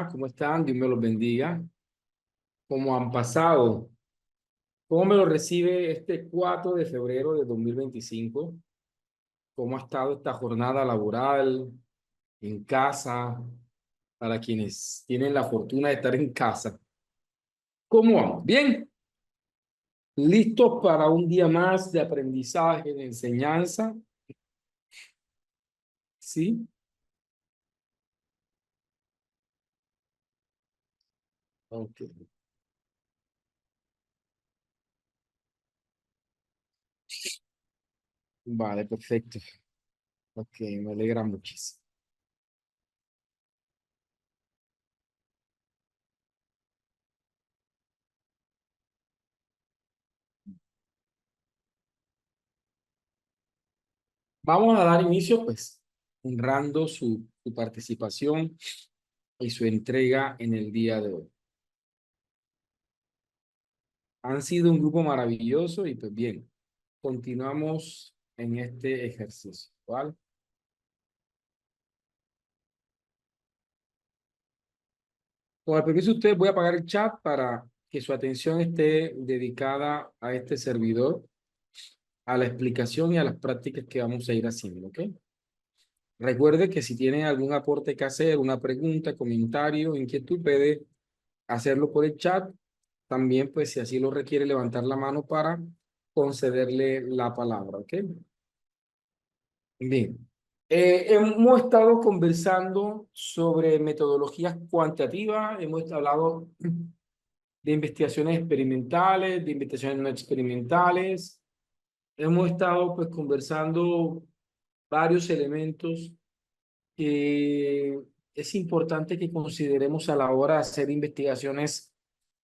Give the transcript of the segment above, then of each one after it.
Hola, ¿cómo están? Dios me los bendiga. ¿Cómo han pasado? ¿Cómo me lo recibe este 4 de febrero de 2025? ¿Cómo ha estado esta jornada laboral en casa para quienes tienen la fortuna de estar en casa? ¿Cómo vamos? ¿Bien? ¿Listos para un día más de aprendizaje, de enseñanza? ¿Sí? Ok. Vale, perfecto. Ok, me alegra muchísimo. Vamos a dar inicio, pues, honrando su participación y su entrega en el día de hoy. Han sido un grupo maravilloso y pues bien, continuamos en este ejercicio, ¿vale? Con el permiso de ustedes voy a apagar el chat para que su atención esté dedicada a este servidor, a la explicación y a las prácticas que vamos a ir haciendo, ¿ok? Recuerde que si tienen algún aporte que hacer, una pregunta, comentario, inquietud, puede hacerlo por el chat. También, pues, si así lo requiere, levantar la mano para concederle la palabra, ¿ok? Bien. Hemos estado conversando sobre metodologías cuantitativas, hemos hablado de investigaciones experimentales, de investigaciones no experimentales, hemos estado, pues, conversando varios elementos que es importante que consideremos a la hora de hacer investigaciones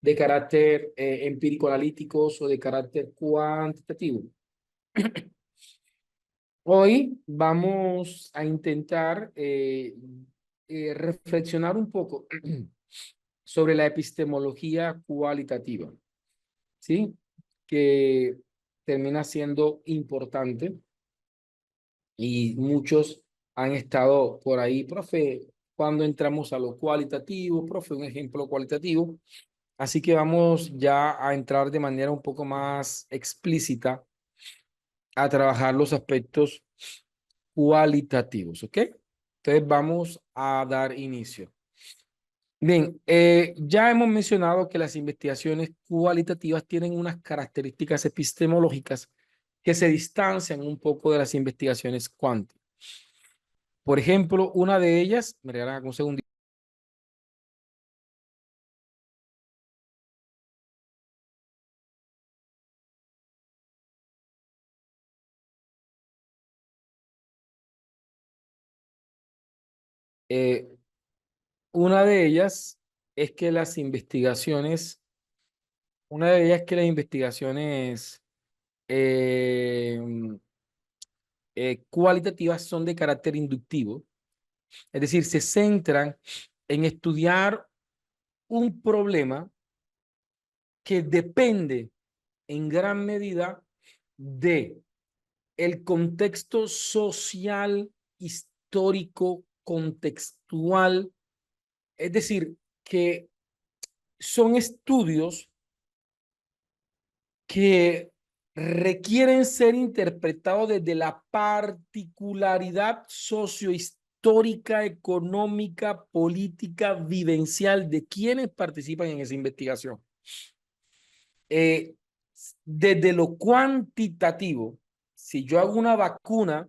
de carácter empírico-analíticos o de carácter cuantitativo. Hoy vamos a intentar reflexionar un poco sobre la epistemología cualitativa, ¿sí? Que termina siendo importante y muchos han estado por ahí, profe, cuando entramos a lo cualitativo, profe, un ejemplo cualitativo. Así que vamos ya a entrar de manera un poco más explícita a trabajar los aspectos cualitativos, ¿ok? Entonces vamos a dar inicio. Bien, ya hemos mencionado que las investigaciones cualitativas tienen unas características epistemológicas que se distancian un poco de las investigaciones cuant. Por ejemplo, una de ellas, me regalan un segundo. Eh, una de ellas es que las investigaciones, una de ellas es que las investigaciones eh, cualitativas son de carácter inductivo, es decir, se centran en estudiar un problema que depende en gran medida de el contexto social, histórico, contextual, es decir, que son estudios que requieren ser interpretados desde la particularidad sociohistórica, económica, política, vivencial de quienes participan en esa investigación. Eh, Desde lo cuantitativo, si yo hago una vacuna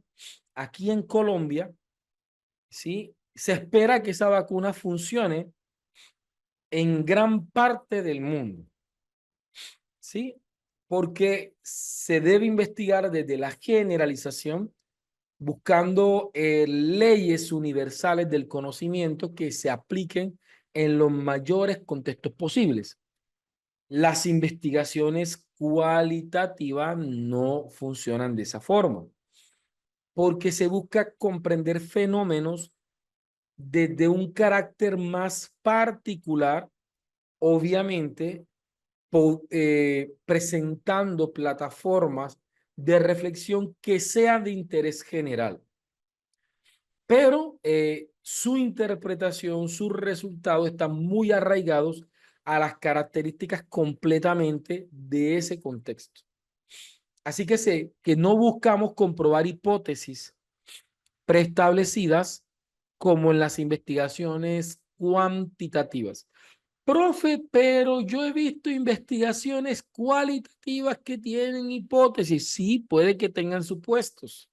aquí en Colombia, ¿sí? Se espera que esa vacuna funcione en gran parte del mundo, ¿sí? Porque se debe investigar desde la generalización, buscando leyes universales del conocimiento que se apliquen en los mayores contextos posibles. Las investigaciones cualitativas no funcionan de esa forma, porque se busca comprender fenómenos desde un carácter más particular, obviamente presentando plataformas de reflexión que sean de interés general. Pero su interpretación, sus resultados están muy arraigados a las características completamente de ese contexto. Así que sé que no buscamos comprobar hipótesis preestablecidas como en las investigaciones cuantitativas. Profe, pero yo he visto investigaciones cualitativas que tienen hipótesis. Sí, puede que tengan supuestos,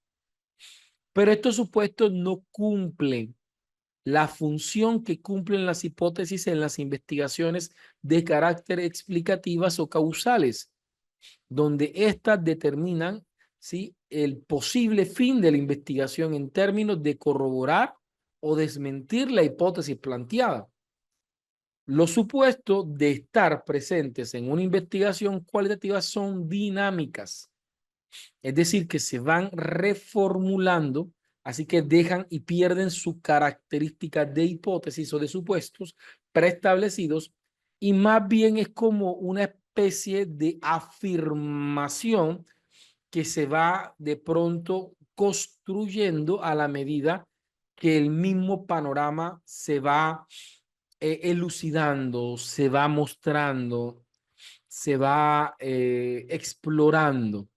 pero estos supuestos no cumplen la función que cumplen las hipótesis en las investigaciones de carácter explicativas o causales, donde éstas determinan, ¿sí?, el posible fin de la investigación en términos de corroborar o desmentir la hipótesis planteada. Los supuestos de estar presentes en una investigación cualitativa son dinámicas, es decir, que se van reformulando, así que dejan y pierden su característica de hipótesis o de supuestos preestablecidos, y más bien es como una especie de afirmación que se va de pronto construyendo a la medida que el mismo panorama se va elucidando, se va mostrando, se va explorando.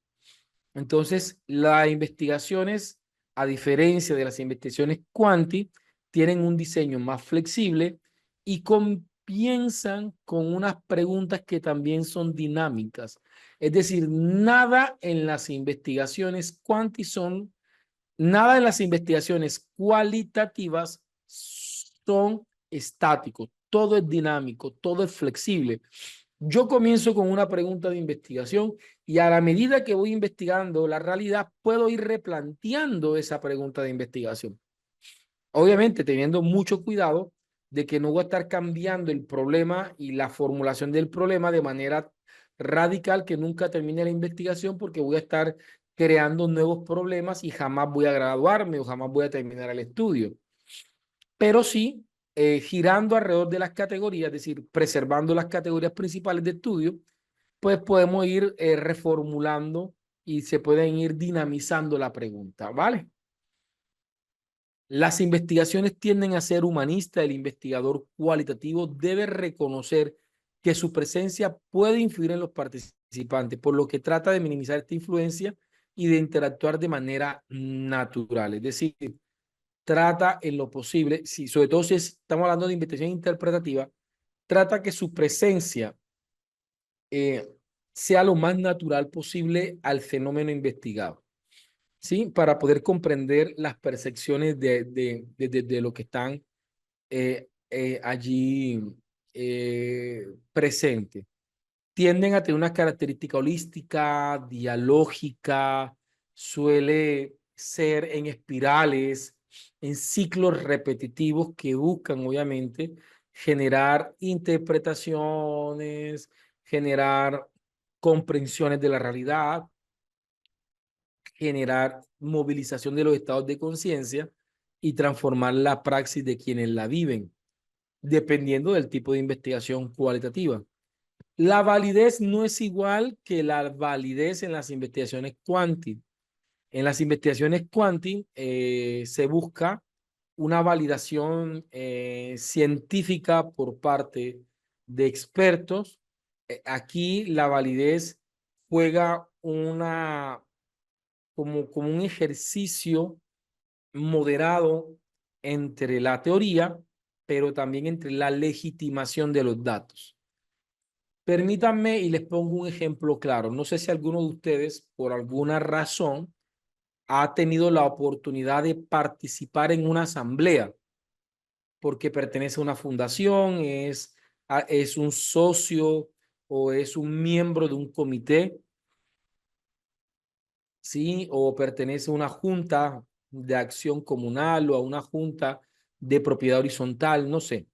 Entonces, las investigaciones, a diferencia de las investigaciones cuanti, tienen un diseño más flexible y comienzan con unas preguntas que también son dinámicas. Es decir, nada en las investigaciones cualitativas son estáticos. Todo es dinámico, todo es flexible. Yo comienzo con una pregunta de investigación y a la medida que voy investigando la realidad, puedo ir replanteando esa pregunta de investigación. Obviamente, teniendo mucho cuidado de que no voy a estar cambiando el problema y la formulación del problema de manera radical que nunca termine la investigación, porque voy a estar creando nuevos problemas y jamás voy a graduarme o jamás voy a terminar el estudio. Pero sí, girando alrededor de las categorías, es decir, preservando las categorías principales de estudio, pues podemos ir reformulando y se pueden ir dinamizando la pregunta, ¿vale? Las investigaciones tienden a ser humanistas. El investigador cualitativo debe reconocer que su presencia puede influir en los participantes, por lo que trata de minimizar esta influencia y de interactuar de manera natural. Es decir, trata en lo posible, si, sobre todo si estamos hablando de investigación interpretativa, trata que su presencia eh, sea lo más natural posible al fenómeno investigado, ¿sí? Para poder comprender las percepciones de lo que están allí presentes. Tienden a tener una característica holística, dialógica, suele ser en espirales, en ciclos repetitivos que buscan, obviamente, generar interpretaciones, generar comprensiones de la realidad, generar movilización de los estados de conciencia y transformar la praxis de quienes la viven, dependiendo del tipo de investigación cualitativa. La validez no es igual que la validez en las investigaciones quanti. En las investigaciones quanti se busca una validación científica por parte de expertos. Aquí la validez juega como un ejercicio moderado entre la teoría, pero también entre la legitimación de los datos. Permítanme y les pongo un ejemplo claro. No sé si alguno de ustedes, por alguna razón, ha tenido la oportunidad de participar en una asamblea porque pertenece a una fundación, es un socio o es un miembro de un comité, ¿sí? O pertenece a una junta de acción comunal o a una junta de propiedad horizontal, no sé.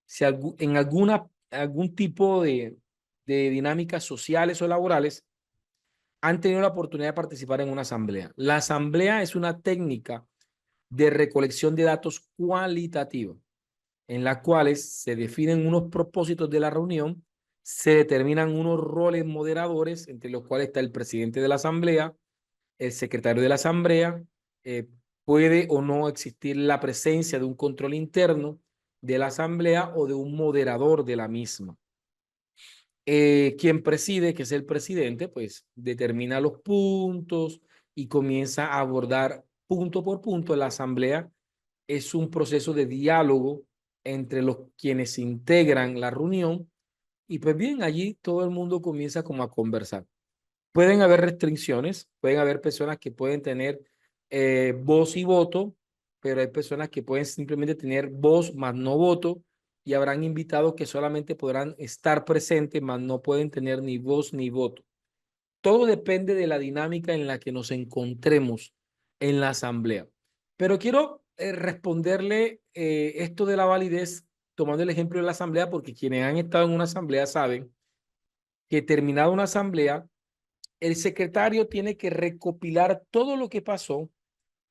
Si en algún tipo de dinámicas sociales o laborales han tenido la oportunidad de participar en una asamblea. La asamblea es una técnica de recolección de datos cualitativa en las cuales se definen unos propósitos de la reunión, se determinan unos roles moderadores, entre los cuales está el presidente de la asamblea, el secretario de la asamblea, puede o no existir la presencia de un control interno de la asamblea o de un moderador de la misma. Quien preside, que es el presidente, pues determina los puntos y comienza a abordar punto por punto. La asamblea es un proceso de diálogo entre los quienes integran la reunión y pues bien, allí todo el mundo comienza como a conversar. Pueden haber restricciones, pueden haber personas que pueden tener voz y voto, pero hay personas que pueden simplemente tener voz más no voto y habrán invitados que solamente podrán estar presentes, más no pueden tener ni voz ni voto. Todo depende de la dinámica en la que nos encontremos en la asamblea. Pero quiero responderle esto de la validez tomando el ejemplo de la asamblea, porque quienes han estado en una asamblea saben que terminada una asamblea, el secretario tiene que recopilar todo lo que pasó,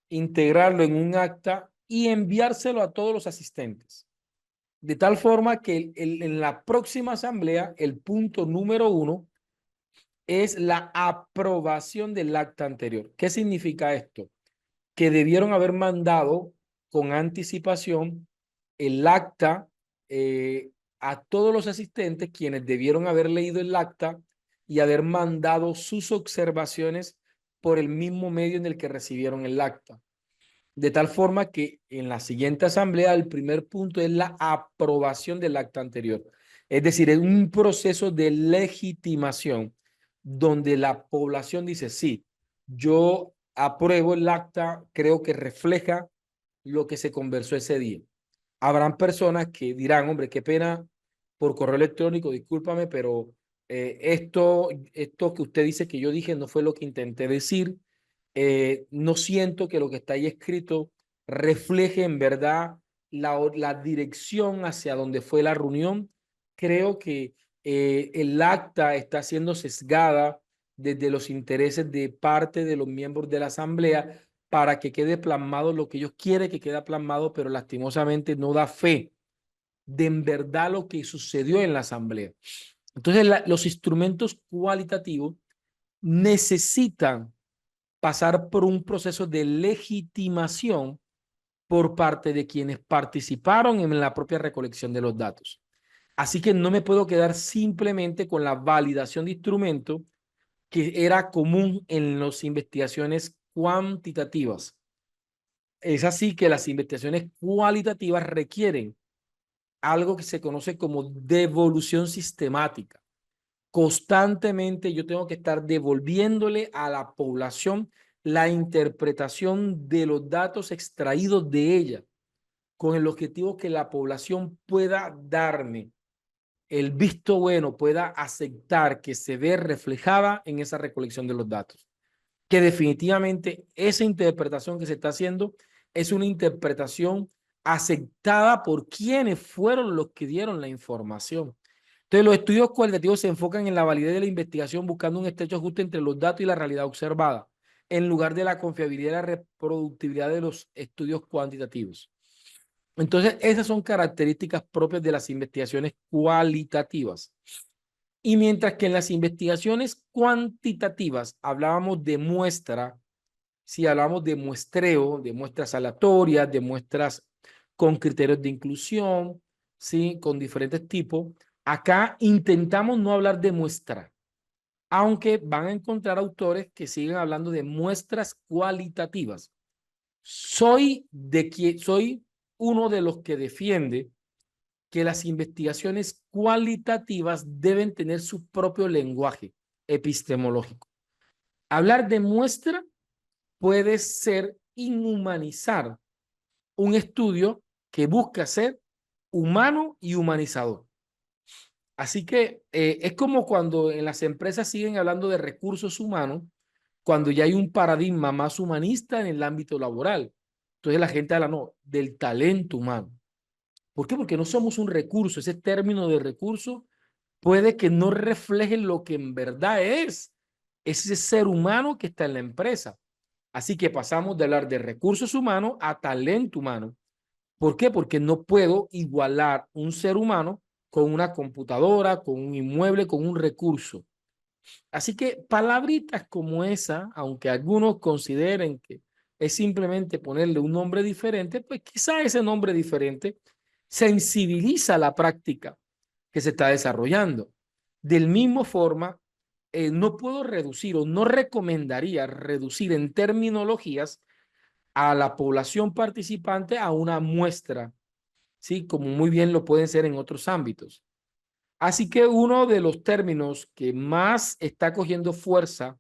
integrarlo en un acta y enviárselo a todos los asistentes. De tal forma que en la próxima asamblea, el punto número 1 es la aprobación del acta anterior. ¿Qué significa esto? Que debieron haber mandado con anticipación el acta a todos los asistentes, quienes debieron haber leído el acta y haber mandado sus observaciones por el mismo medio en el que recibieron el acta. De tal forma que en la siguiente asamblea el primer punto es la aprobación del acta anterior. Es decir, es un proceso de legitimación donde la población dice, sí, yo apruebo el acta, creo que refleja lo que se conversó ese día. Habrán personas que dirán, hombre, qué pena por correo electrónico, discúlpame, pero esto que usted dice que yo dije no fue lo que intenté decir. No siento que lo que está ahí escrito refleje en verdad la dirección hacia donde fue la reunión. Creo que el acta está siendo sesgada desde los intereses de parte de los miembros de la asamblea para que quede plasmado lo que ellos quieren que quede plasmado, pero lastimosamente no da fe de en verdad lo que sucedió en la asamblea. Entonces, los instrumentos cualitativos necesitan pasar por un proceso de legitimación por parte de quienes participaron en la propia recolección de los datos. Así que no me puedo quedar simplemente con la validación de instrumentos que era común en las investigaciones cuantitativas. Es así que las investigaciones cualitativas requieren algo que se conoce como devolución sistemática. Constantemente yo tengo que estar devolviéndole a la población la interpretación de los datos extraídos de ella, con el objetivo que la población pueda darme el visto bueno, pueda aceptar que se ve reflejada en esa recolección de los datos. Que definitivamente esa interpretación que se está haciendo es una interpretación aceptada por quienes fueron los que dieron la información. Entonces, los estudios cualitativos se enfocan en la validez de la investigación buscando un estrecho ajuste entre los datos y la realidad observada, en lugar de la confiabilidad y la reproductibilidad de los estudios cuantitativos. Entonces, esas son características propias de las investigaciones cualitativas. Y mientras que en las investigaciones cuantitativas hablábamos de muestra, si hablamos de muestreo, de muestras aleatorias, de muestras con criterios de inclusión, ¿sí? Con diferentes tipos, acá intentamos no hablar de muestra, aunque van a encontrar autores que siguen hablando de muestras cualitativas. Soy uno de los que defiende que las investigaciones cualitativas deben tener su propio lenguaje epistemológico. Hablar de muestra puede ser inhumanizar un estudio que busca ser humano y humanizador. Así que es como cuando en las empresas siguen hablando de recursos humanos, cuando ya hay un paradigma más humanista en el ámbito laboral. Entonces la gente habla, no, del talento humano. ¿Por qué? Porque no somos un recurso. Ese término de recurso puede que no refleje lo que en verdad es ese ser humano que está en la empresa. Así que pasamos de hablar de recursos humanos a talento humano. ¿Por qué? Porque no puedo igualar un ser humano con una computadora, con un inmueble, con un recurso. Así que palabritas como esa, aunque algunos consideren que es simplemente ponerle un nombre diferente, pues quizá ese nombre diferente sensibiliza la práctica que se está desarrollando. Del mismo forma, no puedo reducir o no recomendaría reducir en terminologías a la población participante a una muestra, ¿sí? Como muy bien lo pueden ser en otros ámbitos. Así que uno de los términos que más está cogiendo fuerza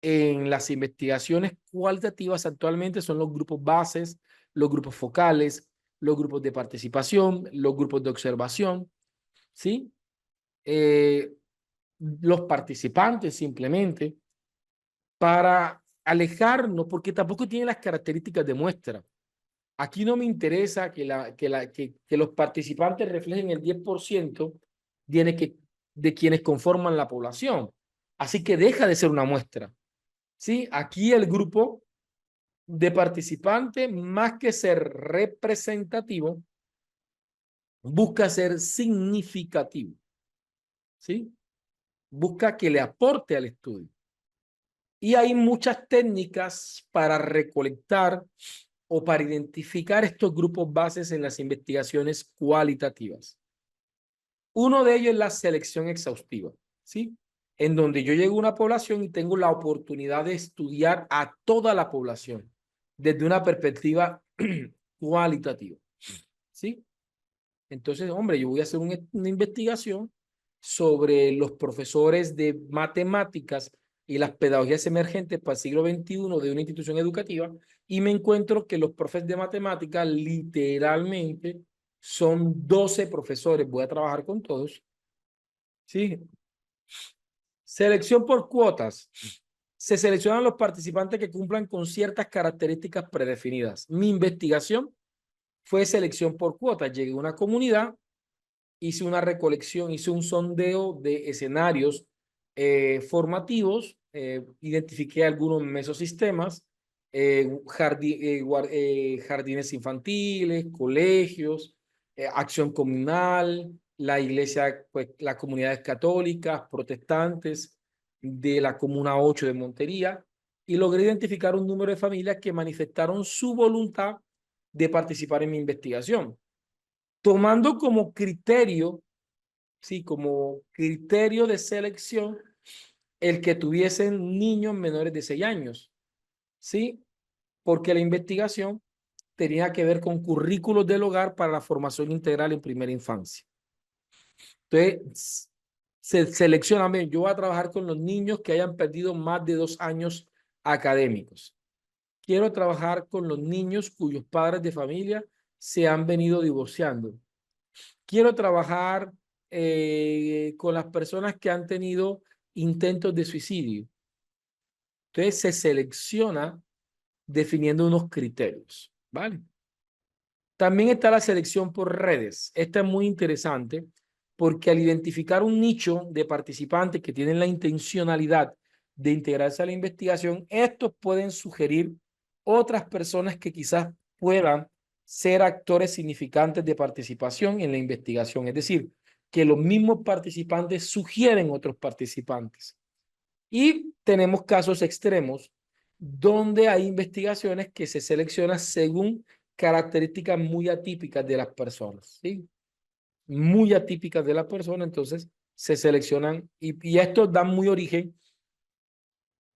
en las investigaciones cualitativas actualmente son los grupos bases, los grupos focales, los grupos de participación, los grupos de observación, ¿sí? Los participantes simplemente para alejarnos, porque tampoco tienen las características de muestra. Aquí no me interesa que los participantes reflejen el 10% de quienes conforman la población. Así que deja de ser una muestra. ¿Sí? Aquí el grupo de participantes, más que ser representativo, busca ser significativo. ¿Sí? Busca que le aporte al estudio. Y hay muchas técnicas para recolectar o para identificar estos grupos bases en las investigaciones cualitativas. Uno de ellos es la selección exhaustiva, ¿sí? En donde yo llego a una población y tengo la oportunidad de estudiar a toda la población desde una perspectiva cualitativa, ¿sí? Entonces, hombre, yo voy a hacer una investigación sobre los profesores de matemáticas y las pedagogías emergentes para el siglo XXI de una institución educativa y me encuentro que los profes de matemáticas literalmente son 12 profesores. Voy a trabajar con todos. ¿Sí? Selección por cuotas. Se seleccionan los participantes que cumplan con ciertas características predefinidas. Mi investigación fue selección por cuotas. Llegué a una comunidad, hice una recolección, hice un sondeo de escenarios formativos, identifiqué algunos mesosistemas, jardines infantiles, colegios, acción comunal, la iglesia, pues las comunidades católicas, protestantes de la Comuna 8 de Montería, y logré identificar un número de familias que manifestaron su voluntad de participar en mi investigación tomando como criterio, sí, como criterio de selección el que tuviesen niños menores de 6 años, ¿sí? Porque la investigación tenía que ver con currículos del hogar para la formación integral en primera infancia. Entonces, se selecciona, bien, yo voy a trabajar con los niños que hayan perdido más de 2 años académicos. Quiero trabajar con los niños cuyos padres de familia se han venido divorciando. Quiero trabajar con las personas que han tenido intentos de suicidio. Entonces se selecciona definiendo unos criterios, ¿vale? También está la selección por redes. Esta es muy interesante porque al identificar un nicho de participantes que tienen la intencionalidad de integrarse a la investigación, estos pueden sugerir otras personas que quizás puedan ser actores significantes de participación en la investigación. Es decir, que los mismos participantes sugieren otros participantes. Y tenemos casos extremos donde hay investigaciones que se seleccionan según características muy atípicas de las personas, ¿sí? Muy atípicas de la persona, entonces se seleccionan y estos dan muy origen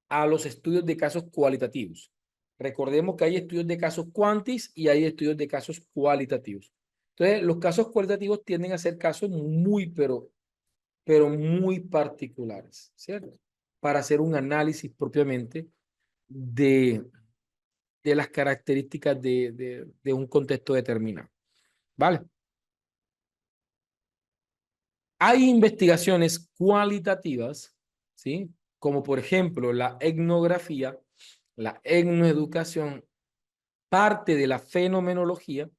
a los estudios de casos cualitativos. Recordemos que hay estudios de casos cuantis y hay estudios de casos cualitativos. Entonces, los casos cualitativos tienden a ser casos muy, pero muy particulares, ¿cierto? Para hacer un análisis propiamente de las características de un contexto determinado. ¿Vale? Hay investigaciones cualitativas, ¿sí? Como por ejemplo la etnografía, la etnoeducación, parte de la fenomenología,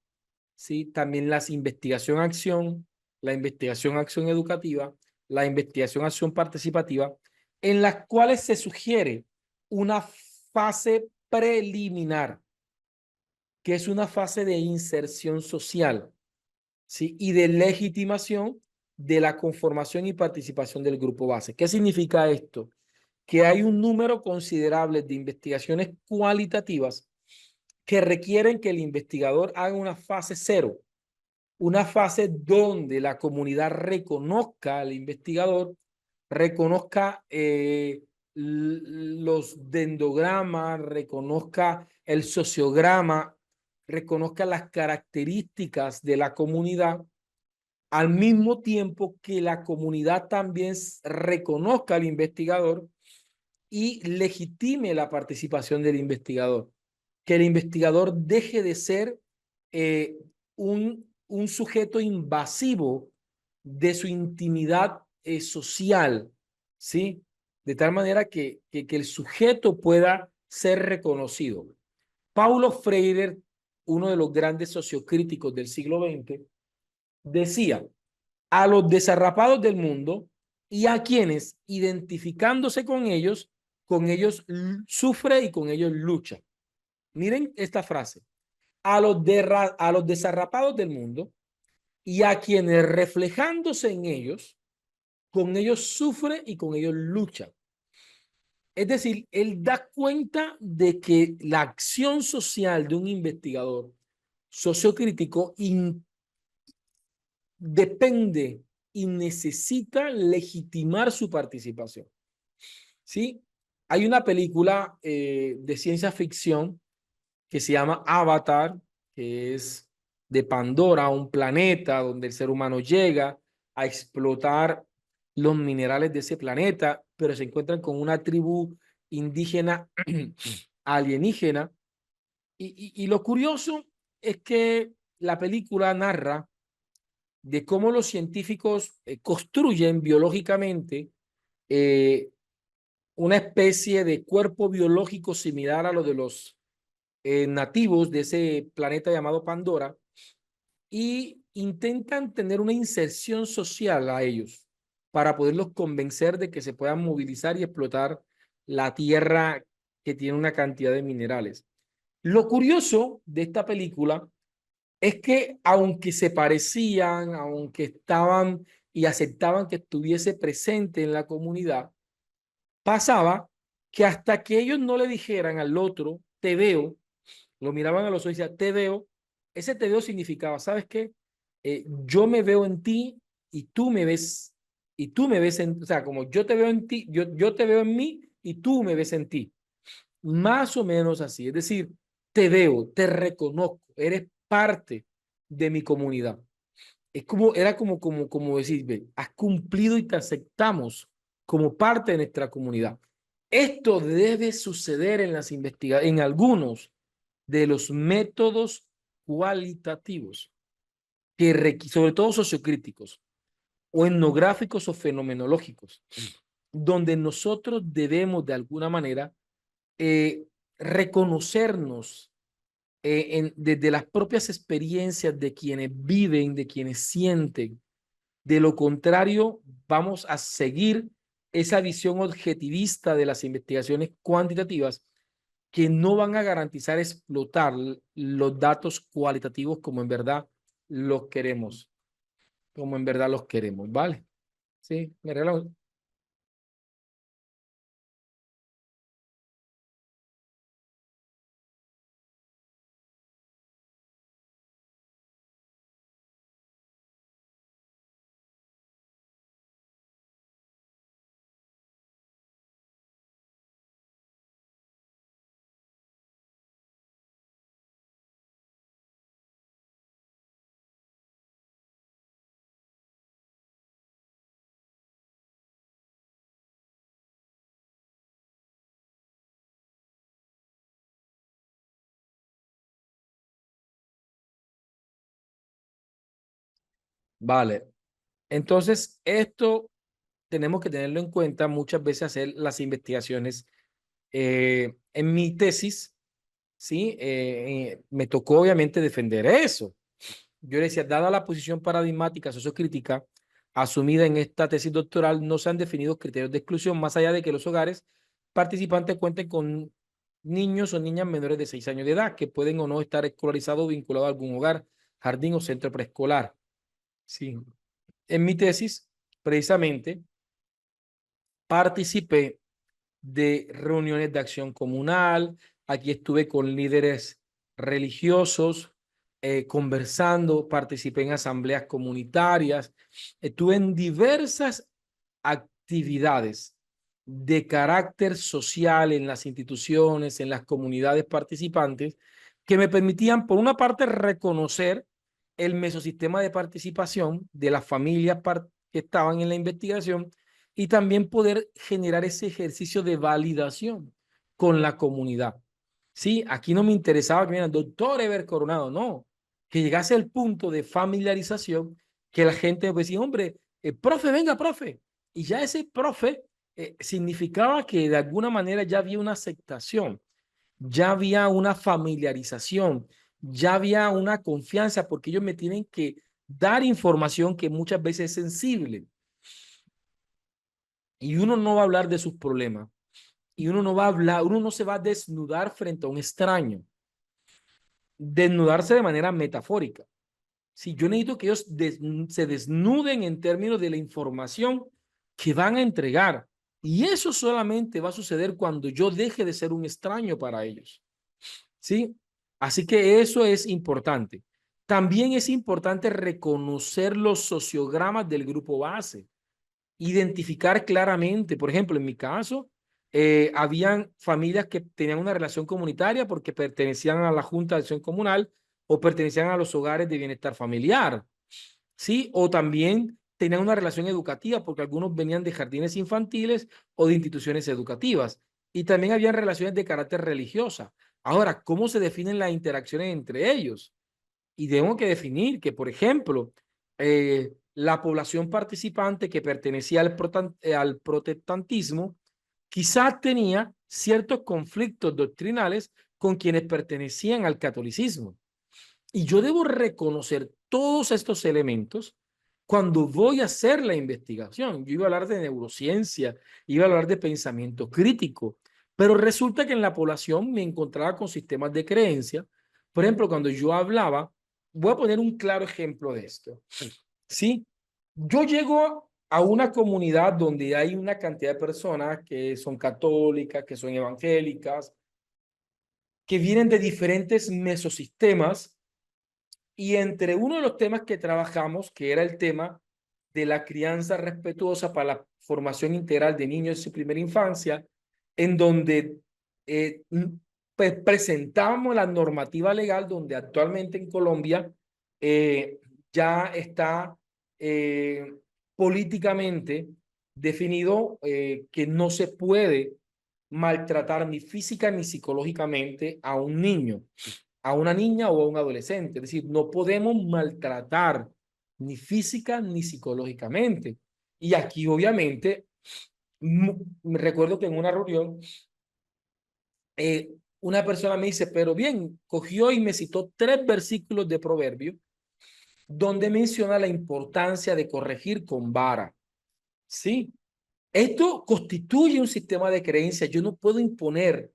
¿sí? También las investigación-acción, la investigación-acción educativa, la investigación-acción participativa, en las cuales se sugiere una fase preliminar, que es una fase de inserción social, ¿sí? Y de legitimación de la conformación y participación del grupo base. ¿Qué significa esto? Que hay un número considerable de investigaciones cualitativas que requieren que el investigador haga una fase cero, una fase donde la comunidad reconozca al investigador, reconozca los dendrogramas, reconozca el sociograma, reconozca las características de la comunidad, al mismo tiempo que la comunidad también reconozca al investigador y legitime la participación del investigador. Que el investigador deje de ser eh, un sujeto invasivo de su intimidad social, ¿sí? De tal manera que el sujeto pueda ser reconocido. Paulo Freire, uno de los grandes sociocríticos del siglo XX, decía, a los desarrapados del mundo y a quienes, identificándose con ellos sufre y con ellos lucha. Miren esta frase. A los desarrapados del mundo y a quienes reflejándose en ellos, con ellos sufre y con ellos lucha. Es decir, él da cuenta de que la acción social de un investigador sociocrítico depende y necesita legitimar su participación. ¿Sí? Hay una película de ciencia ficción que se llama Avatar, que es de Pandora, un planeta donde el ser humano llega a explotar los minerales de ese planeta, pero se encuentran con una tribu indígena alienígena. Y lo curioso es que la película narra de cómo los científicos construyen biológicamente eh, una especie de cuerpo biológico similar a lo de los nativos de ese planeta llamado Pandora y intentan tener una inserción social a ellos para poderlos convencer de que se puedan movilizar y explotar la tierra que tiene una cantidad de minerales. Lo curioso de esta película es que aunque se parecían, aunque estaban y aceptaban que estuviese presente en la comunidad, pasaba que hasta que ellos no le dijeran al otro, te veo, lo miraban a los ojos y decían, te veo, ese te veo significaba, ¿sabes qué? Yo me veo en ti y tú me ves, y tú me ves en, o sea, como yo te veo en ti, yo te veo en mí y tú me ves en ti. Más o menos así, es decir, te veo, te reconozco, eres parte de mi comunidad. Es como, era como decir, ve, has cumplido y te aceptamos como parte de nuestra comunidad. Esto debe suceder en las investigaciones, en algunos de los métodos cualitativos, sobre todo sociocríticos o etnográficos o fenomenológicos, donde nosotros debemos de alguna manera eh, reconocernos desde las propias experiencias de quienes viven, de quienes sienten. De lo contrario, vamos a seguir esa visión objetivista de las investigaciones cuantitativas que no van a garantizar explotar los datos cualitativos como en verdad los queremos, como en verdad los queremos, ¿vale? Sí, me regalo. Vale. Entonces, esto tenemos que tenerlo en cuenta muchas veces hacer las investigaciones. En mi tesis, ¿sí? Me tocó obviamente defender eso. Yo le decía, dada la posición paradigmática sociocrítica asumida en esta tesis doctoral, no se han definido criterios de exclusión más allá de que los hogares participantes cuenten con niños o niñas menores de 6 años de edad que pueden o no estar escolarizados o vinculados a algún hogar, jardín o centro preescolar. Sí. En mi tesis, precisamente, participé de reuniones de acción comunal. Aquí estuve con líderes religiosos, conversando, participé en asambleas comunitarias, estuve en diversas actividades de carácter social en las instituciones, en las comunidades participantes, que me permitían, por una parte, reconocer el mesosistema de participación de las familias que estaban en la investigación y también poder generar ese ejercicio de validación con la comunidad. Sí, aquí no me interesaba que viera el doctor Eber Coronado, no, que llegase el punto de familiarización que la gente decía, hombre, profe, venga, profe. Y ya ese profe significaba que de alguna manera ya había una aceptación, ya había una familiarización, ya había una confianza, porque ellos me tienen que dar información que muchas veces es sensible. Y uno no va a hablar de sus problemas. Y uno no va a hablar, uno no se va a desnudar frente a un extraño. Desnudarse de manera metafórica. Si yo necesito que ellos se desnuden en términos de la información que van a entregar. Y eso solamente va a suceder cuando yo deje de ser un extraño para ellos. ¿Sí? Así que eso es importante. También es importante reconocer los sociogramas del grupo base, identificar claramente, por ejemplo, en mi caso, habían familias que tenían una relación comunitaria porque pertenecían a la Junta de Acción Comunal o pertenecían a los hogares de bienestar familiar, ¿sí? O también tenían una relación educativa porque algunos venían de jardines infantiles o de instituciones educativas. Y también habían relaciones de carácter religiosa. Ahora, ¿cómo se definen las interacciones entre ellos? Y tengo que definir que, por ejemplo, la población participante que pertenecía al protestantismo quizás tenía ciertos conflictos doctrinales con quienes pertenecían al catolicismo. Y yo debo reconocer todos estos elementos cuando voy a hacer la investigación. Yo iba a hablar de neurociencia, iba a hablar de pensamiento crítico, pero resulta que en la población me encontraba con sistemas de creencia. Por ejemplo, cuando yo hablaba, voy a poner un claro ejemplo de esto. ¿Sí? Yo llego a una comunidad donde hay una cantidad de personas que son católicas, que son evangélicas, que vienen de diferentes mesosistemas y entre uno de los temas que trabajamos, que era el tema de la crianza respetuosa para la formación integral de niños en su primera infancia, en donde pues presentamos la normativa legal donde actualmente en Colombia ya está políticamente definido que no se puede maltratar ni física ni psicológicamente a un niño, a una niña o a un adolescente. Es decir, no podemos maltratar ni física ni psicológicamente. Y aquí, obviamente, me recuerdo que en una reunión, una persona me dice, pero bien, cogió y me citó 3 versículos de Proverbios donde menciona la importancia de corregir con vara. ¿Sí? Esto constituye un sistema de creencias. Yo no puedo imponer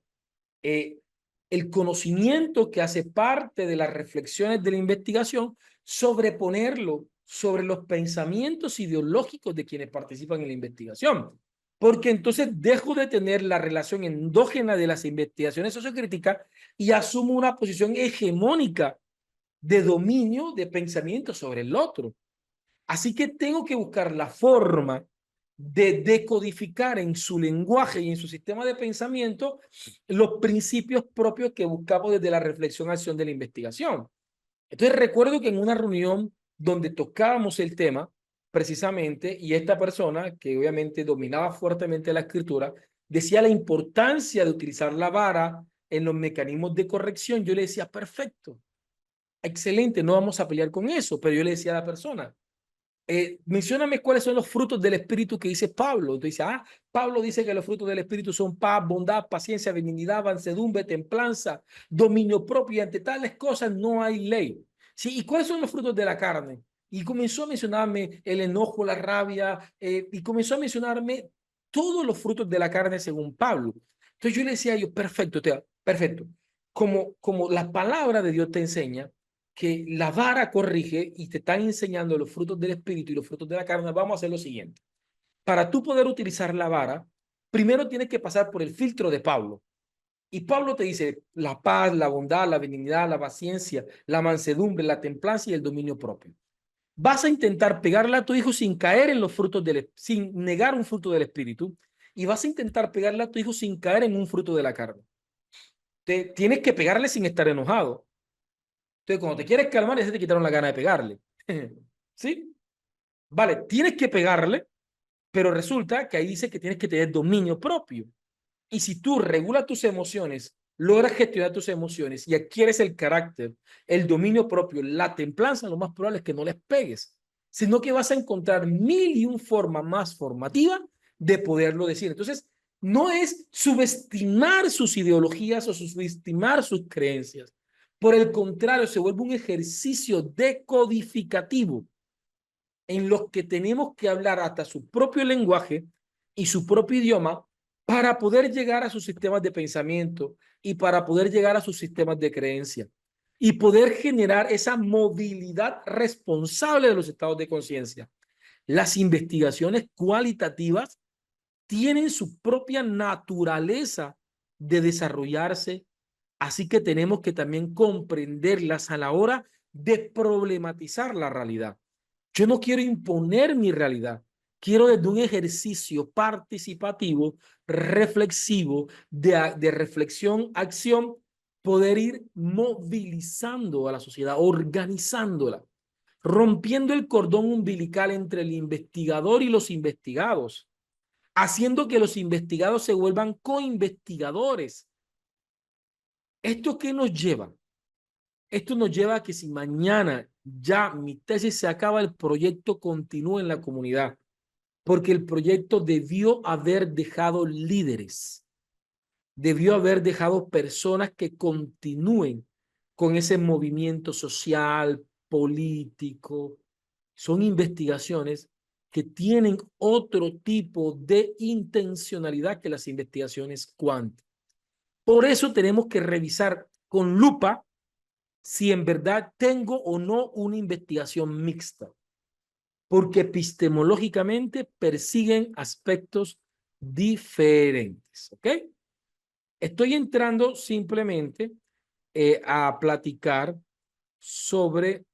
el conocimiento que hace parte de las reflexiones de la investigación, sobreponerlo sobre los pensamientos ideológicos de quienes participan en la investigación. Porque entonces dejo de tener la relación endógena de las investigaciones sociocríticas y asumo una posición hegemónica de dominio de pensamiento sobre el otro. Así que tengo que buscar la forma de decodificar en su lenguaje y en su sistema de pensamiento los principios propios que buscamos desde la reflexión-acción de la investigación. Entonces recuerdo que en una reunión donde tocábamos el tema, precisamente, y esta persona, que obviamente dominaba fuertemente la escritura, decía la importancia de utilizar la vara en los mecanismos de corrección. Yo le decía, perfecto, excelente, no vamos a pelear con eso, pero yo le decía a la persona, mencióname cuáles son los frutos del Espíritu que dice Pablo. Entonces dice, Pablo dice que los frutos del Espíritu son paz, bondad, paciencia, benignidad, mansedumbre, templanza, dominio propio, y ante tales cosas no hay ley. ¿Sí? ¿Y cuáles son los frutos de la carne? Y comenzó a mencionarme el enojo, la rabia, y comenzó a mencionarme todos los frutos de la carne según Pablo. Entonces yo le decía a ellos, perfecto, perfecto. Como la palabra de Dios te enseña, que la vara corrige y te están enseñando los frutos del espíritu y los frutos de la carne, vamos a hacer lo siguiente. Para tú poder utilizar la vara, primero tienes que pasar por el filtro de Pablo. Y Pablo te dice la paz, la bondad, la benignidad, la paciencia, la mansedumbre, la templanza y el dominio propio. Vas a intentar pegarle a tu hijo sin caer en los frutos sin negar un fruto del espíritu, y vas a intentar pegarle a tu hijo sin caer en un fruto de la carne. Tienes que pegarle sin estar enojado. Entonces, cuando te quieres calmar, ya se te quitaron la gana de pegarle. ¿Sí? Vale, tienes que pegarle, pero resulta que ahí dice que tienes que tener dominio propio. Y si tú regulas tus emociones, logras gestionar tus emociones y adquieres el carácter, el dominio propio, la templanza, lo más probable es que no les pegues, sino que vas a encontrar mil y un forma más formativa de poderlo decir. Entonces, no es subestimar sus ideologías o subestimar sus creencias. Por el contrario, se vuelve un ejercicio decodificativo en los que tenemos que hablar hasta su propio lenguaje y su propio idioma para poder llegar a sus sistemas de pensamiento y para poder llegar a sus sistemas de creencia y poder generar esa movilidad responsable de los estados de conciencia. Las investigaciones cualitativas tienen su propia naturaleza de desarrollarse, así que tenemos que también comprenderlas a la hora de problematizar la realidad. Yo no quiero imponer mi realidad. Quiero desde un ejercicio participativo, reflexivo, de reflexión, acción, poder ir movilizando a la sociedad, organizándola, rompiendo el cordón umbilical entre el investigador y los investigados, haciendo que los investigados se vuelvan co-investigadores. ¿Esto qué nos lleva? Esto nos lleva a que si mañana ya mi tesis se acaba, el proyecto continúe en la comunidad, porque el proyecto debió haber dejado líderes, debió haber dejado personas que continúen con ese movimiento social, político. Son investigaciones que tienen otro tipo de intencionalidad que las investigaciones quant. Por eso tenemos que revisar con lupa si en verdad tengo o no una investigación mixta, porque epistemológicamente persiguen aspectos diferentes, ¿ok? Estoy entrando simplemente a platicar sobre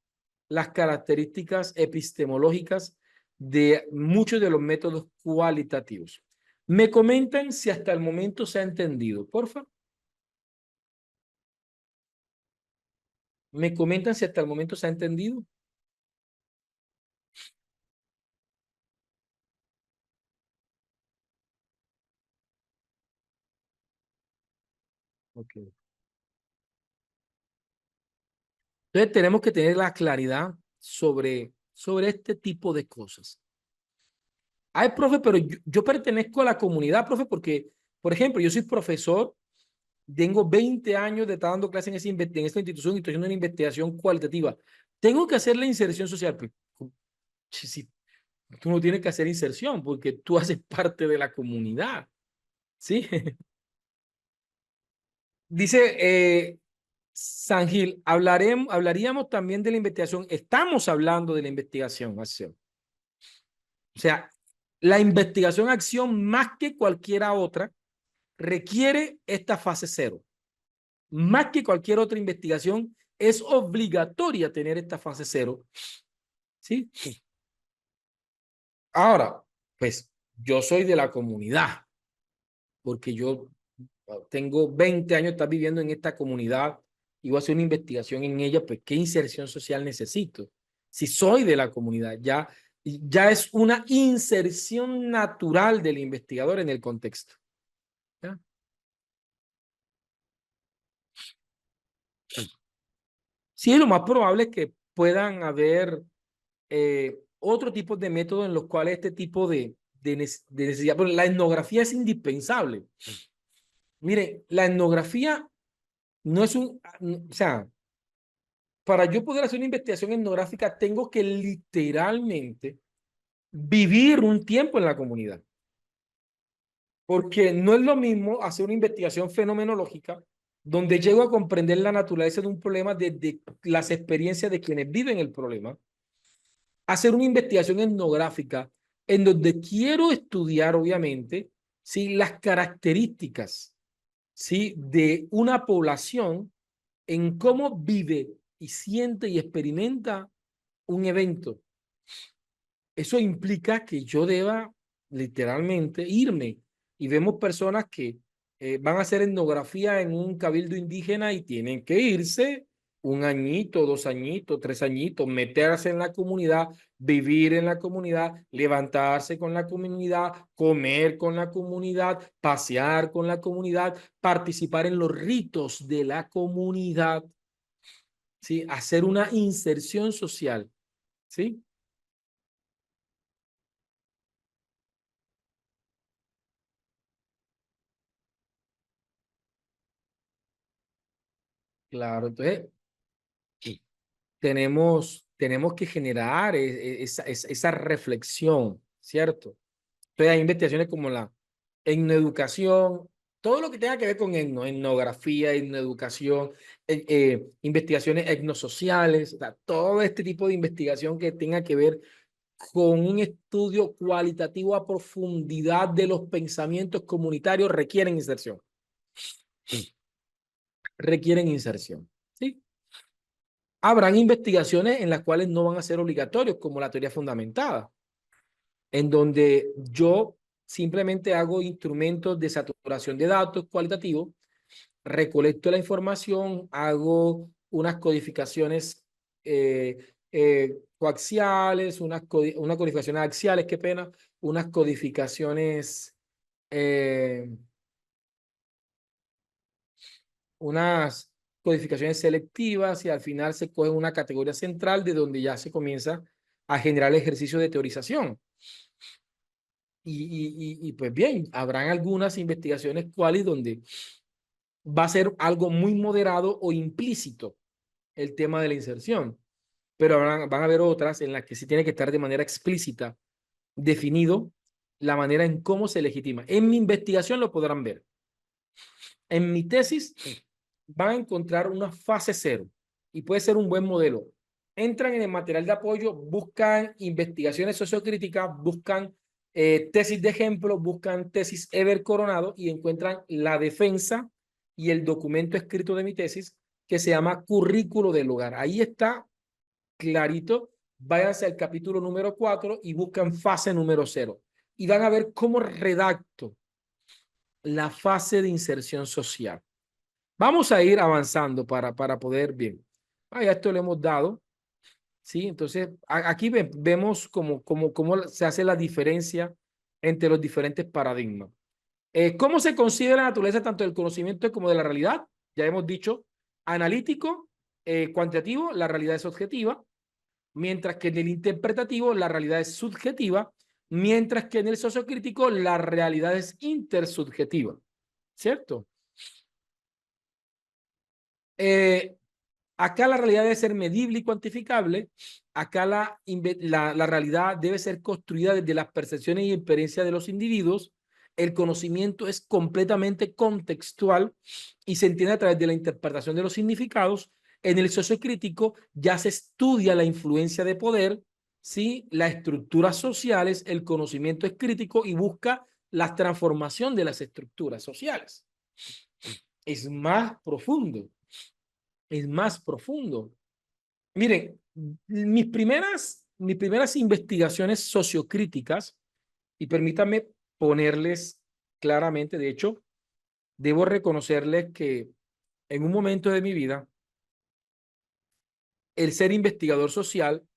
las características epistemológicas de muchos de los métodos cualitativos. Me comentan si hasta el momento se ha entendido, por favor. Me comentan si hasta el momento se ha entendido. Okay. Entonces tenemos que tener la claridad sobre este tipo de cosas. Ay, profe, pero yo pertenezco a la comunidad, profe, porque, por ejemplo, yo soy profesor, tengo 20 años de estar dando clases en esta institución y estoy haciendo una investigación cualitativa. Tengo que hacer la inserción social. Pues, si tú no tienes que hacer inserción porque tú haces parte de la comunidad, ¿sí? Dice San Gil, hablaríamos también de la investigación. Estamos hablando de la investigación, acción. O sea, la investigación acción más que cualquiera otra requiere esta fase cero. Más que cualquier otra investigación es obligatoria tener esta fase cero. ¿Sí? Ahora, pues yo soy de la comunidad porque yo tengo 20 años de estar viviendo en esta comunidad y voy a hacer una investigación en ella, pues ¿qué inserción social necesito? Si soy de la comunidad, ya es una inserción natural del investigador en el contexto. ¿Ya? Sí, lo más probable es que puedan haber otro tipo de métodos en los cuales este tipo de necesidad, pero la etnografía es indispensable. Mire, la etnografía no es o sea, para yo poder hacer una investigación etnográfica tengo que literalmente vivir un tiempo en la comunidad. Porque no es lo mismo hacer una investigación fenomenológica donde llego a comprender la naturaleza de un problema desde las experiencias de quienes viven el problema, hacer una investigación etnográfica en donde quiero estudiar, obviamente, ¿sí? Las características, ¿sí? De una población en cómo vive y siente y experimenta un evento. Eso implica que yo deba literalmente irme. Y vemos personas que van a hacer etnografía en un cabildo indígena y tienen que irse un añito, 2 añitos, 3 añitos, meterse en la comunidad, vivir en la comunidad, levantarse con la comunidad, comer con la comunidad, pasear con la comunidad, participar en los ritos de la comunidad, ¿sí? Hacer una inserción social, ¿sí? Claro, entonces tenemos que generar esa reflexión, ¿cierto? Entonces hay investigaciones como la etnoeducación, todo lo que tenga que ver con etnografía, etnoeducación, investigaciones etnosociales, o sea, todo este tipo de investigación que tenga que ver con un estudio cualitativo a profundidad de los pensamientos comunitarios requieren inserción. Requieren inserción, ¿sí? Habrán investigaciones en las cuales no van a ser obligatorios, como la teoría fundamentada, en donde yo simplemente hago instrumentos de saturación de datos cualitativos, recolecto la información, hago unas codificaciones coaxiales, unas codificaciones axiales, qué pena, unas codificaciones, eh, unas codificaciones selectivas y al final se coge una categoría central de donde ya se comienza a generar el ejercicio de teorización. Pues bien, habrán algunas investigaciones cuales donde va a ser algo muy moderado o implícito el tema de la inserción, pero van a haber otras en las que sí tiene que estar de manera explícita definido la manera en cómo se legitima. En mi investigación lo podrán ver. En mi tesis van a encontrar una fase cero y puede ser un buen modelo. Entran en el material de apoyo, buscan investigaciones sociocríticas, buscan tesis de ejemplo, buscan tesis Eber Coronado y encuentran la defensa y el documento escrito de mi tesis que se llama Currículo del Hogar. Ahí está clarito. Váyanse al capítulo número 4 y buscan fase número 0 y van a ver cómo redacto la fase de inserción social. Vamos a ir avanzando para poder bien. Ya esto le hemos dado, ¿sí? Entonces, aquí vemos cómo se hace la diferencia entre los diferentes paradigmas. ¿Cómo se considera la naturaleza tanto del conocimiento como de la realidad? Ya hemos dicho, analítico, cuantitativo, la realidad es objetiva, mientras que en el interpretativo la realidad es subjetiva, mientras que en el sociocrítico la realidad es intersubjetiva, ¿cierto? Eh, Acá la realidad debe ser medible y cuantificable. Acá la realidad debe ser construida desde las percepciones y experiencias de los individuos. El conocimiento es completamente contextual y se entiende a través de la interpretación de los significados. En el sociocrítico ya se estudia la influencia de poder, ¿sí? Las estructuras sociales, el conocimiento es crítico y busca la transformación de las estructuras sociales. Es más profundo. Es más profundo. Miren, mis primeras investigaciones sociocríticas, y permítanme ponerles claramente, de hecho, debo reconocerles que en un momento de mi vida, el ser investigador social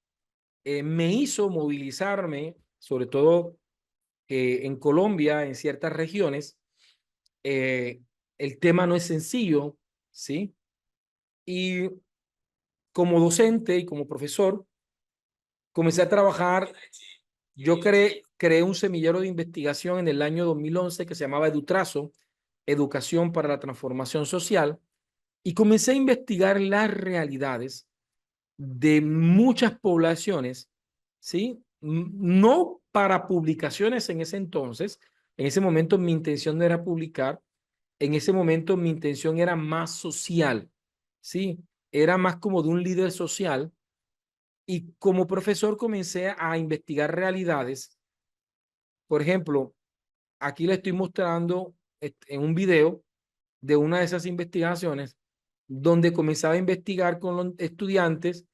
me hizo movilizarme, sobre todo en Colombia, en ciertas regiones. eh, el tema no es sencillo, ¿sí? Y como docente y como profesor, comencé a trabajar. Yo creé un semillero de investigación en el año 2011 que se llamaba Edutrazo, Educación para la Transformación Social, y comencé a investigar las realidades de muchas poblaciones, ¿sí? No para publicaciones en ese entonces. En ese momento mi intención no era publicar, en ese momento mi intención era más social, ¿sí? Era más como de un líder social, y como profesor comencé a investigar realidades. Por ejemplo, aquí le estoy mostrando en un video de una de esas investigaciones, donde comenzaba a investigar con los estudiantes.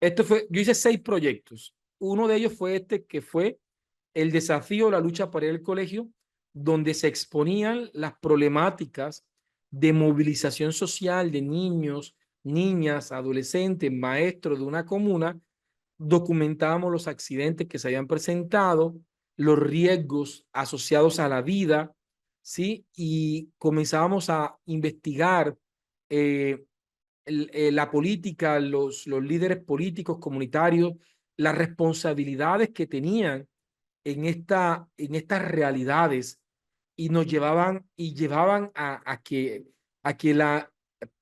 Yo hice 6 proyectos. Uno de ellos fue este, que fue el desafío, la lucha para ir al colegio, donde se exponían las problemáticas de movilización social de niños, niñas, adolescentes, maestros de una comuna. Documentábamos los accidentes que se habían presentado, los riesgos asociados a la vida, ¿sí? Y comenzábamos a investigar eh, la política, los líderes políticos comunitarios, las responsabilidades que tenían en estas realidades, y nos llevaban a que la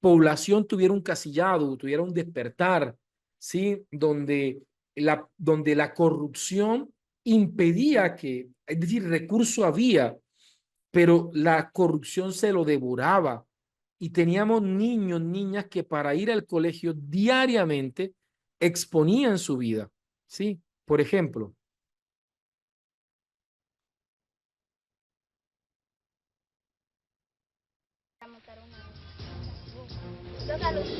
población tuviera un casillado, tuviera un despertar, ¿sí? Donde la corrupción impedía que, es decir, recurso había, pero la corrupción se lo devoraba. Y teníamos niños, niñas que para ir al colegio diariamente exponían su vida, ¿sí? Por ejemplo, Los alumnos.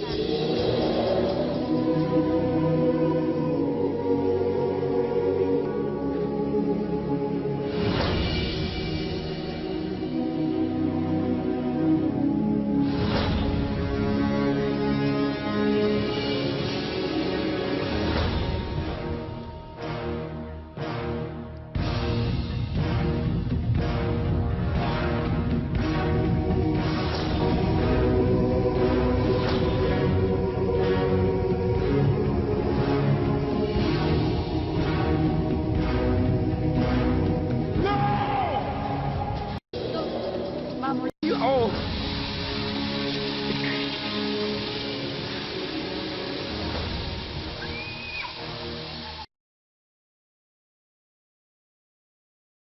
Vamos. oh,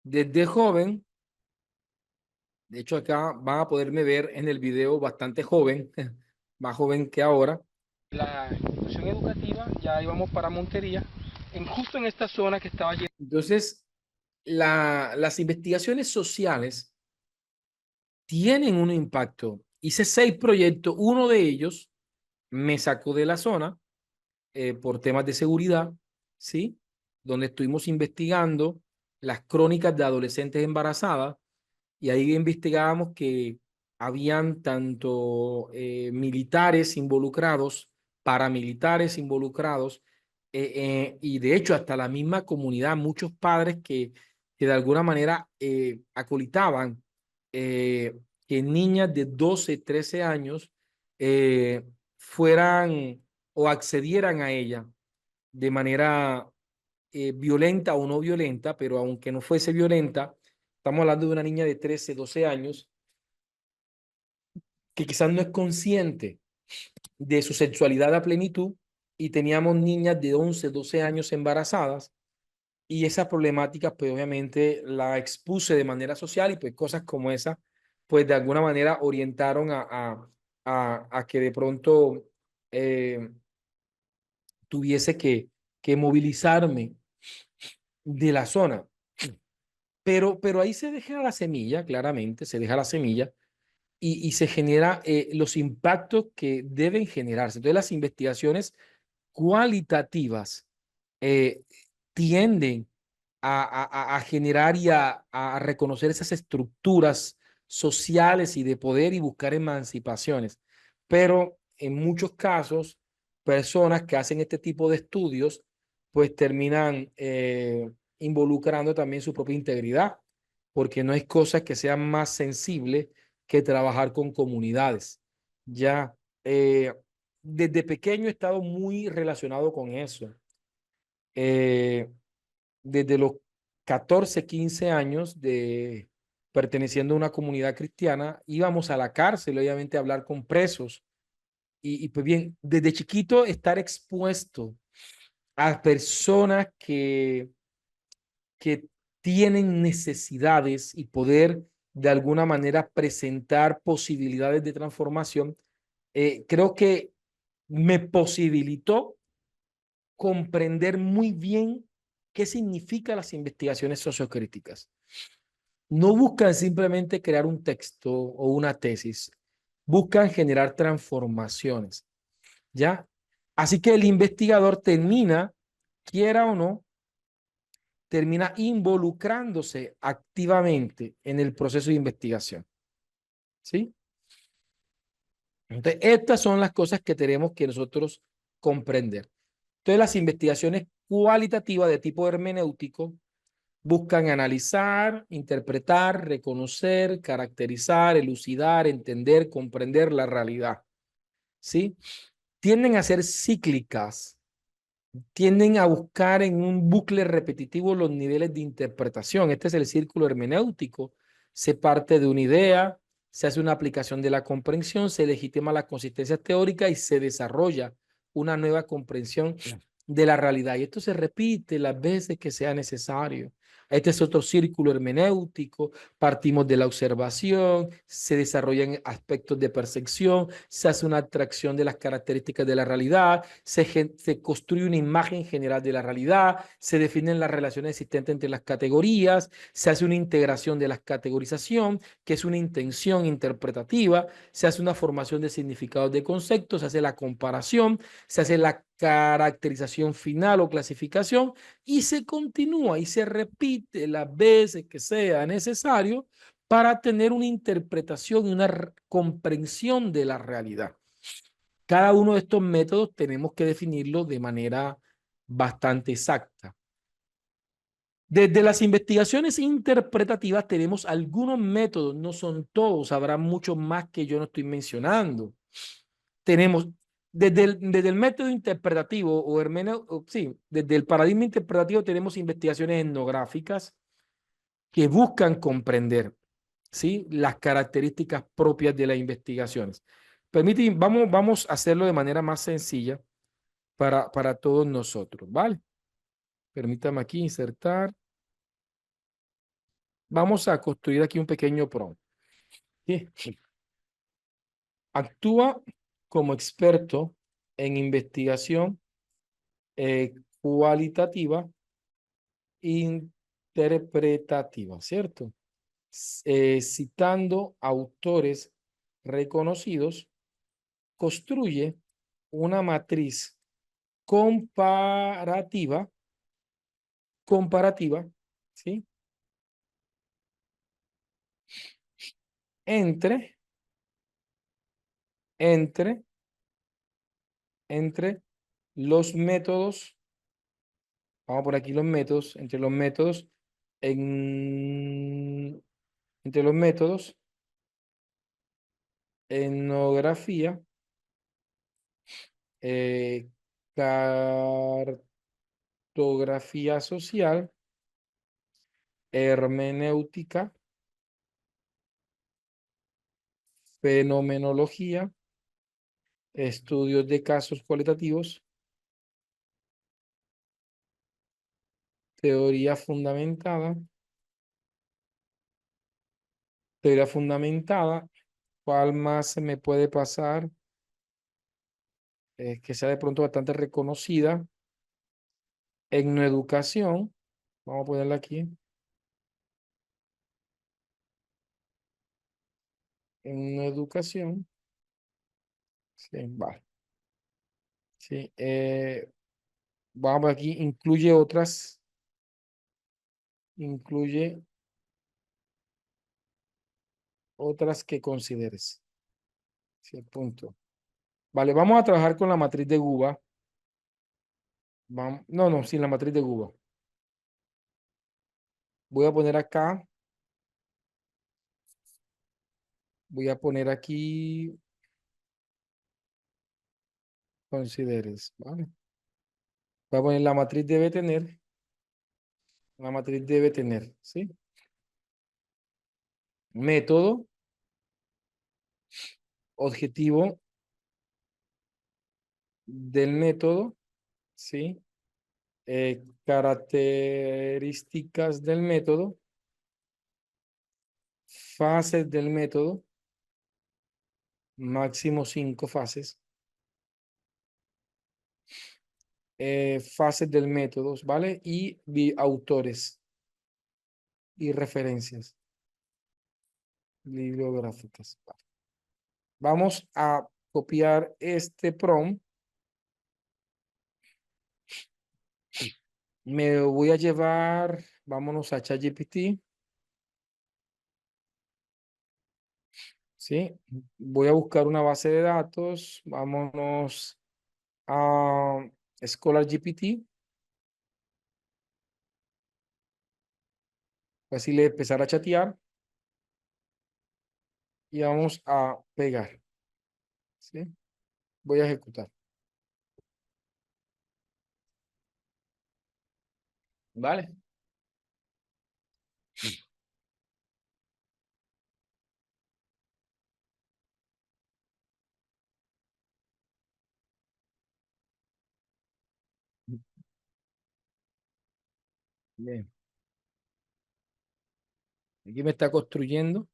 desde joven, de hecho acá van a poderme ver en el video bastante joven, más joven que ahora. La institución educativa, ya íbamos para Montería, justo en esta zona que estaba llena. Entonces, las investigaciones sociales tienen un impacto. Hice 6 proyectos, uno de ellos me sacó de la zona por temas de seguridad, ¿sí? Donde estuvimos investigando las crónicas de adolescentes embarazadas, y ahí investigábamos que habían tanto militares involucrados, paramilitares involucrados, y de hecho hasta la misma comunidad, muchos padres que de alguna manera acolitaban eh, que niñas de 12, 13 años eh, fueran o accedieran a ella de manera violenta o no violenta, pero aunque no fuese violenta, estamos hablando de una niña de 13, 12 años que quizás no es consciente de su sexualidad a plenitud, y teníamos niñas de 11, 12 años embarazadas, y esa problemática pues obviamente la expuse de manera social, y pues cosas como esa pues de alguna manera orientaron a que de pronto eh, tuviese que movilizarme de la zona. Pero ahí se deja la semilla, claramente, se deja la semilla, y se genera los impactos que deben generarse. Entonces, las investigaciones cualitativas eh, tienden a generar y a reconocer esas estructuras sociales y de poder, y buscar emancipaciones. Pero en muchos casos, personas que hacen este tipo de estudios, pues terminan involucrando también su propia integridad, porque no hay cosas que sean más sensibles que trabajar con comunidades. Ya, desde pequeño he estado muy relacionado con eso. Eh, Desde los 14, 15 años de perteneciendo a una comunidad cristiana, íbamos a la cárcel, obviamente, a hablar con presos. Y pues bien, desde chiquito estar expuesto a personas que tienen necesidades, y poder de alguna manera presentar posibilidades de transformación, creo que me posibilitó comprender muy bien qué significan las investigaciones sociocríticas. No buscan simplemente crear un texto o una tesis, buscan generar transformaciones, ¿ya? Así que el investigador termina, quiera o no, termina involucrándose activamente en el proceso de investigación, ¿sí? Entonces, estas son las cosas que tenemos que nosotros comprender. Entonces, las investigaciones cualitativas de tipo hermenéutico buscan analizar, interpretar, reconocer, caracterizar, elucidar, entender, comprender la realidad, ¿sí? Tienden a ser cíclicas, tienden a buscar en un bucle repetitivo los niveles de interpretación. Este es el círculo hermenéutico. Se parte de una idea, se hace una aplicación de la comprensión, se legitima la consistencia teórica y se desarrolla una nueva comprensión de la realidad. Y esto se repite las veces que sea necesario. Este es otro círculo hermenéutico. Partimos de la observación, se desarrollan aspectos de percepción, se hace una atracción de las características de la realidad, se construye una imagen general de la realidad, se definen las relaciones existentes entre las categorías, se hace una integración de la categorización, que es una intención interpretativa, se hace una formación de significados de conceptos, se hace la comparación, se hace la caracterización final o clasificación y se continúa y se repite las veces que sea necesario para tener una interpretación y una comprensión de la realidad. Cada uno de estos métodos tenemos que definirlo de manera bastante exacta. Desde las investigaciones interpretativas tenemos algunos métodos, no son todos, habrá muchos más que yo no estoy mencionando. Tenemos desde el método interpretativo sí, desde el paradigma interpretativo tenemos investigaciones etnográficas que buscan comprender, ¿sí?, las características propias de las investigaciones. Permíteme, vamos a hacerlo de manera más sencilla para todos nosotros, ¿vale? Permítame aquí insertar. Vamos a construir aquí un pequeño prompt. ¿Sí? Actúa como experto en investigación cualitativa interpretativa, ¿cierto? Citando autores reconocidos, construye una matriz comparativa, ¿sí?, entre, entre, entre los métodos, vamos por aquí los métodos, entre los métodos, etnografía, cartografía social, hermenéutica, fenomenología, estudios de casos cualitativos, teoría fundamentada, ¿cuál más se me puede pasar? Que sea de pronto bastante reconocida. Etnoeducación, vamos a ponerla aquí. Etnoeducación, sí, vale. Sí, vamos por aquí, incluye otras que consideres. Sí, punto. Vale, vamos a trabajar con la matriz de Guba. No, sin la matriz de Guba. Voy a poner acá, voy a poner aquí, consideres, ¿vale? Voy a poner la matriz debe tener, ¿sí? Método, objetivo del método, ¿sí? Características del método, fases del método, máximo 5 fases, fases del método, ¿vale? Y autores y referencias bibliográficas. ¿Vale? Vamos a copiar este prompt. Me voy a llevar, vámonos a ChatGPT, ¿sí? Voy a buscar una base de datos. Vámonos a Scholar GPT. Así le empezar a chatear y vamos a pegar, ¿sí? Voy a ejecutar, ¿vale? Bien. Aquí me está construyendo.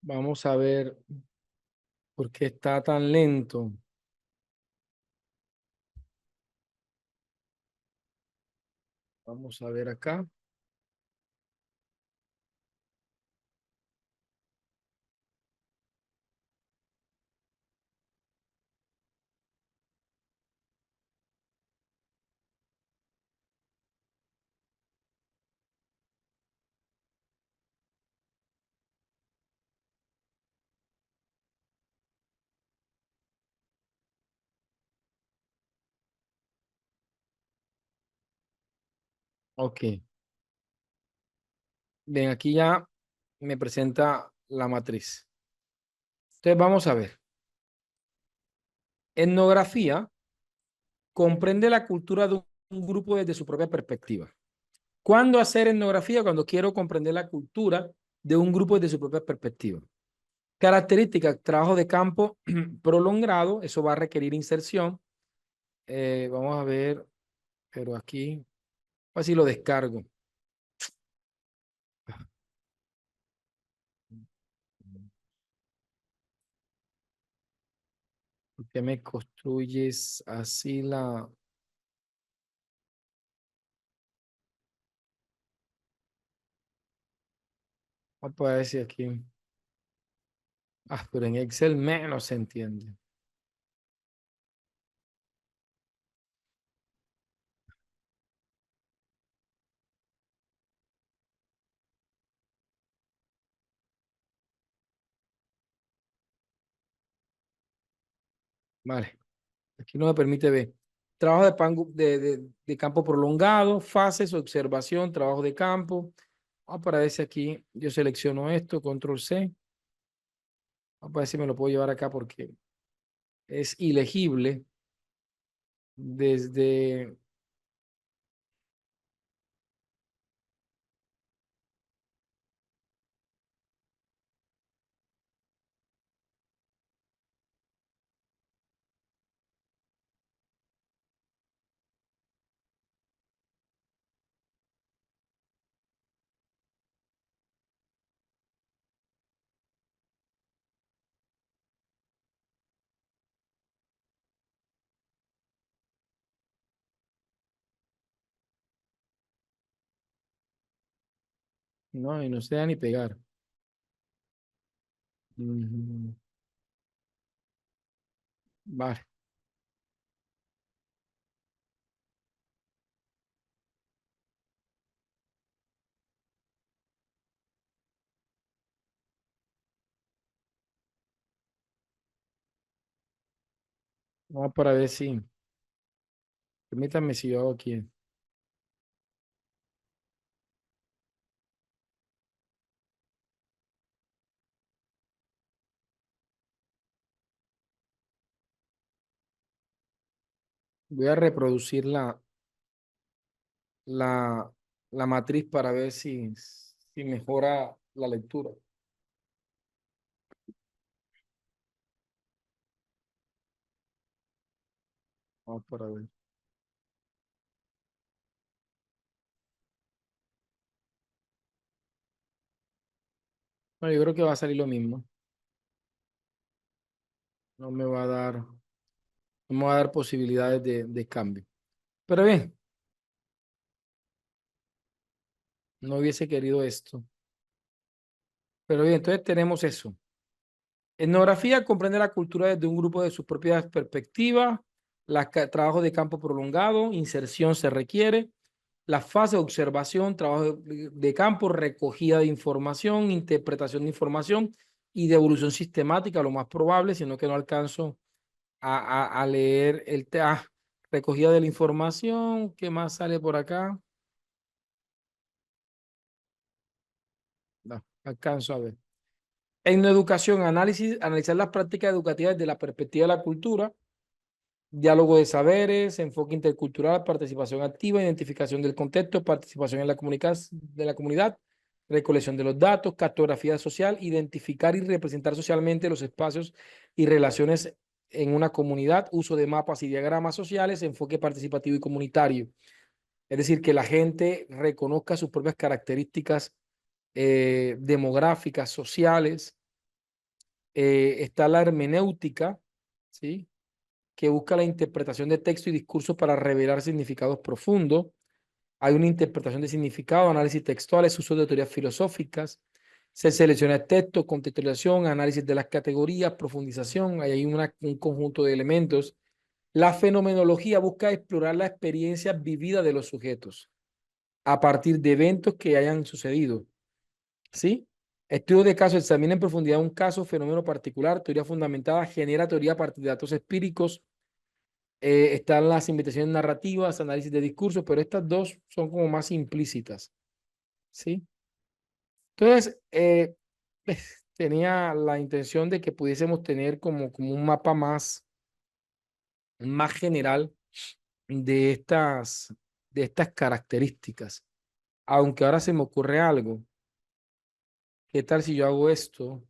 Vamos a ver por qué está tan lento. Vamos a ver acá. Ok. Bien, aquí ya me presenta la matriz. Entonces vamos a ver. Etnografía comprende la cultura de un grupo desde su propia perspectiva. ¿Cuándo hacer etnografía? Cuando quiero comprender la cultura de un grupo desde su propia perspectiva. Características, trabajo de campo prolongado, eso va a requerir inserción. Vamos a ver, pero aquí, así lo descargo. ¿Por qué me construyes así la... Vamos a decir aquí. Ah, pero en Excel menos se entiende. Vale, aquí no me permite ver. Trabajo de campo prolongado, fases, observación, trabajo de campo. Aparece aquí, yo selecciono esto, control C. Vamos a ver si me lo puedo llevar acá porque es ilegible desde... No, y no se da ni pegar. Ujú. Vale, vamos para ver si... Permítanme si yo hago aquí. Voy a reproducir la, la matriz para ver si mejora la lectura. Vamos para ver. Bueno, yo creo que va a salir lo mismo. No me va a dar, no me va a dar posibilidades de cambio. Pero bien, no hubiese querido esto. Pero bien, entonces tenemos eso. Etnografía comprende la cultura desde un grupo de sus propias perspectivas, trabajo de campo prolongado, inserción se requiere, la fase de observación, trabajo de campo, recogida de información, interpretación de información y devolución sistemática, lo más probable, sino que no alcanzo a leer recogida de la información. ¿Qué más sale por acá? No, alcanzo a ver. En educación, analizar las prácticas educativas desde la perspectiva de la cultura, diálogo de saberes, enfoque intercultural, participación activa, identificación del contexto, participación en la de la comunidad, recolección de los datos, cartografía social, identificar y representar socialmente los espacios y relaciones en una comunidad, uso de mapas y diagramas sociales, enfoque participativo y comunitario. Es decir, que la gente reconozca sus propias características demográficas, sociales. Está la hermenéutica, ¿sí? Que busca la interpretación de texto y discurso para revelar significados profundos. Hay una interpretación de significado, análisis textuales, uso de teorías filosóficas. Se selecciona el texto, contextualización, análisis de las categorías, profundización. Ahí hay un conjunto de elementos. La fenomenología busca explorar la experiencia vivida de los sujetos a partir de eventos que hayan sucedido. ¿Sí? Estudio de caso, examina en profundidad un caso, fenómeno particular, teoría fundamentada, genera teoría a partir de datos empíricos. Están las invitaciones narrativas, análisis de discursos, pero estas dos son como más implícitas. ¿Sí? Entonces, tenía la intención de que pudiésemos tener como un mapa más general de estas características. Aunque ahora se me ocurre algo. ¿Qué tal si yo hago esto?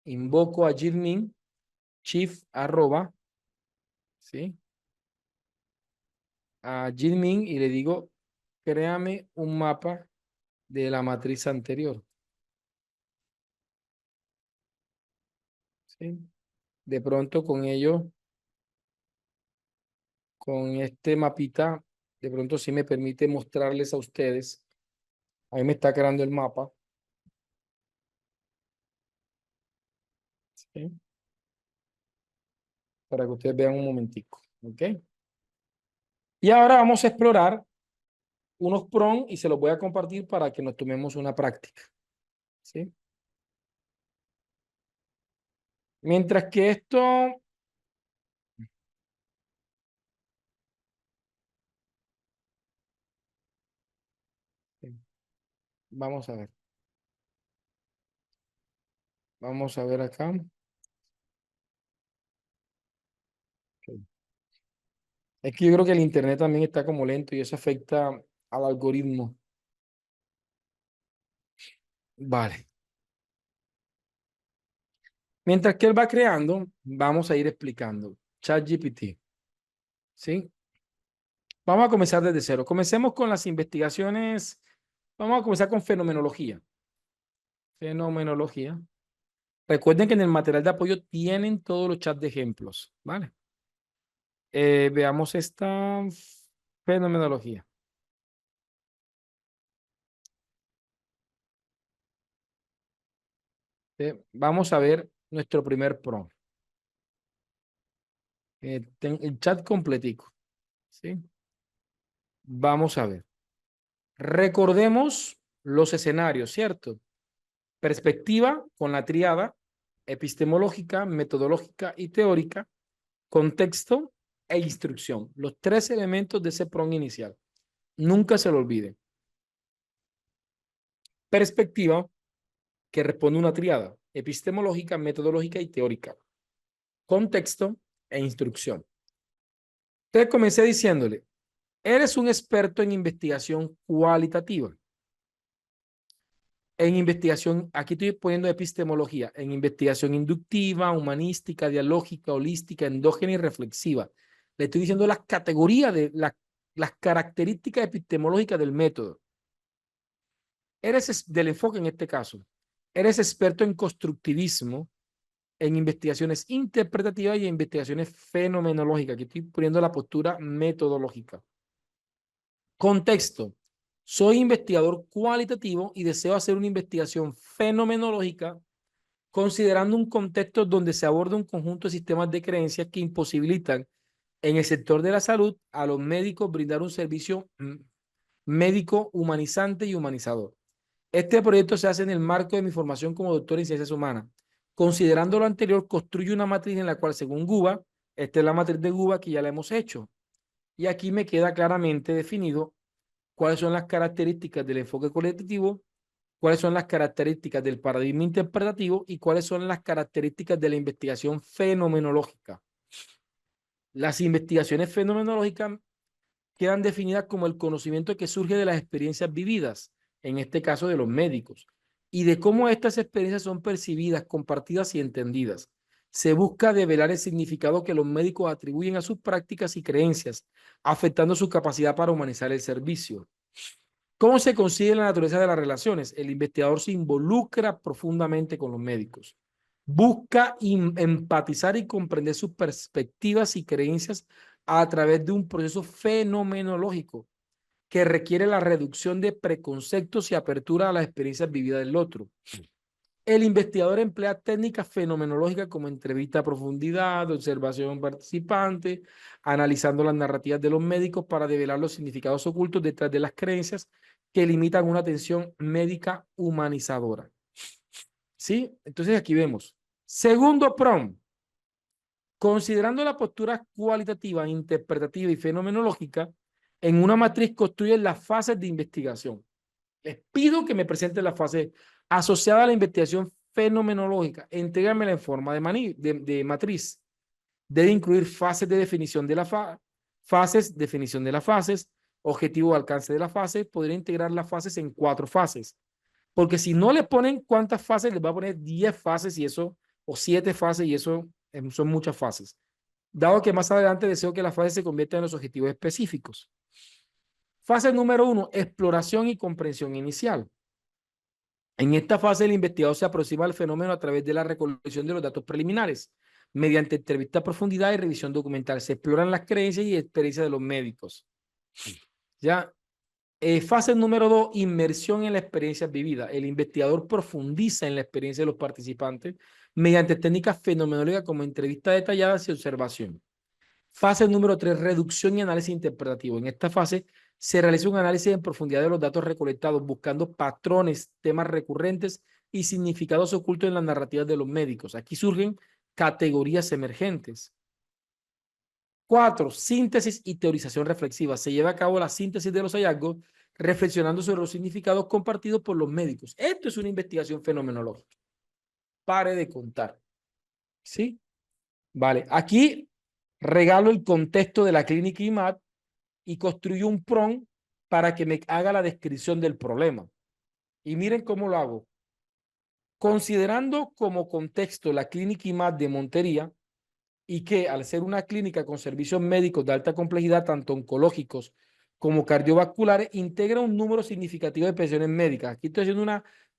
Invoco a Jirmin, chief arroba, ¿sí? A Jirmin y le digo, créame un mapa de la matriz anterior, ¿sí? De pronto con ello, con este mapita, de pronto sí me permite mostrarles a ustedes. Ahí me está creando el mapa, ¿sí? Para que ustedes vean un momentico, ¿ok? Y ahora vamos a explorar unos prompts y se los voy a compartir para que nos tomemos una práctica, ¿sí? Mientras que esto, vamos a ver. Vamos a ver acá. Ok. Es que yo creo que el internet también está como lento y eso afecta al algoritmo. Vale. Mientras que él va creando, vamos a ir explicando. ChatGPT. ¿Sí? Vamos a comenzar desde cero. Comencemos con las investigaciones. Vamos a comenzar con fenomenología. Fenomenología. Recuerden que en el material de apoyo tienen todos los chats de ejemplos. ¿Vale? Veamos esta fenomenología. Vamos a ver nuestro primer prompt. El chat completico. ¿Sí? Vamos a ver. Recordemos los escenarios, ¿cierto? Perspectiva con la tríada epistemológica, metodológica y teórica, contexto e instrucción. Los tres elementos de ese prompt inicial. Nunca se lo olviden. Perspectiva, que responde a una tríada epistemológica, metodológica y teórica. Contexto e instrucción. Entonces comencé diciéndole, eres un experto en investigación cualitativa. En investigación, aquí estoy poniendo epistemología, en investigación inductiva, humanística, dialógica, holística, endógena y reflexiva. Le estoy diciendo las categorías de las características epistemológicas del método. Del enfoque en este caso. Eres experto en constructivismo, en investigaciones interpretativas y en investigaciones fenomenológicas. Aquí estoy poniendo la postura metodológica. Contexto. Soy investigador cualitativo y deseo hacer una investigación fenomenológica considerando un contexto donde se aborda un conjunto de sistemas de creencias que imposibilitan en el sector de la salud a los médicos brindar un servicio médico humanizante y humanizador. Este proyecto se hace en el marco de mi formación como doctor en ciencias humanas. Considerando lo anterior, construye una matriz en la cual, según Guba, esta es la matriz de Guba que ya la hemos hecho. Y aquí me queda claramente definido cuáles son las características del enfoque cualitativo, cuáles son las características del paradigma interpretativo y cuáles son las características de la investigación fenomenológica. Las investigaciones fenomenológicas quedan definidas como el conocimiento que surge de las experiencias vividas, en este caso de los médicos, y de cómo estas experiencias son percibidas, compartidas y entendidas. Se busca develar el significado que los médicos atribuyen a sus prácticas y creencias, afectando su capacidad para humanizar el servicio. ¿Cómo se consigue la naturaleza de las relaciones? El investigador se involucra profundamente con los médicos. Busca empatizar y comprender sus perspectivas y creencias a través de un proceso fenomenológico que requiere la reducción de preconceptos y apertura a las experiencias vividas del otro. El investigador emplea técnicas fenomenológicas como entrevista a profundidad, observación participante, analizando las narrativas de los médicos para develar los significados ocultos detrás de las creencias que limitan una atención médica humanizadora. ¿Sí? Entonces aquí vemos. Segundo prompt. Considerando la postura cualitativa, interpretativa y fenomenológica, en una matriz construyen las fases de investigación. Les pido que me presenten la fase asociada a la investigación fenomenológica. Entrégamela en forma de matriz. Debe incluir fases de definición de definición de las fases, objetivo de alcance de la fase. Podría integrar las fases en 4 fases. Porque si no le ponen cuántas fases, les va a poner 10 fases y eso, o 7 fases y eso son muchas fases. Dado que más adelante deseo que las fases se conviertan en los objetivos específicos. Fase número 1, exploración y comprensión inicial. En esta fase, el investigador se aproxima al fenómeno a través de la recolección de los datos preliminares. Mediante entrevista a profundidad y revisión documental, se exploran las creencias y experiencias de los médicos. ¿Ya? Fase número 2, inmersión en la experiencia vivida. El investigador profundiza en la experiencia de los participantes mediante técnicas fenomenológicas como entrevistas detalladas y observación. Fase número 3, reducción y análisis interpretativo. En esta fase se realiza un análisis en profundidad de los datos recolectados, buscando patrones, temas recurrentes y significados ocultos en las narrativas de los médicos. Aquí surgen categorías emergentes. 4, síntesis y teorización reflexiva. Se lleva a cabo la síntesis de los hallazgos, reflexionando sobre los significados compartidos por los médicos. Esto es una investigación fenomenológica. Pare de contar. ¿Sí? Vale, aquí regalo el contexto de la clínica IMAT y construyo un prompt para que me haga la descripción del problema. Y miren cómo lo hago. Considerando como contexto la clínica IMAT de Montería y que al ser una clínica con servicios médicos de alta complejidad, tanto oncológicos como cardiovasculares, integra un número significativo de pensiones médicas. Aquí estoy haciendo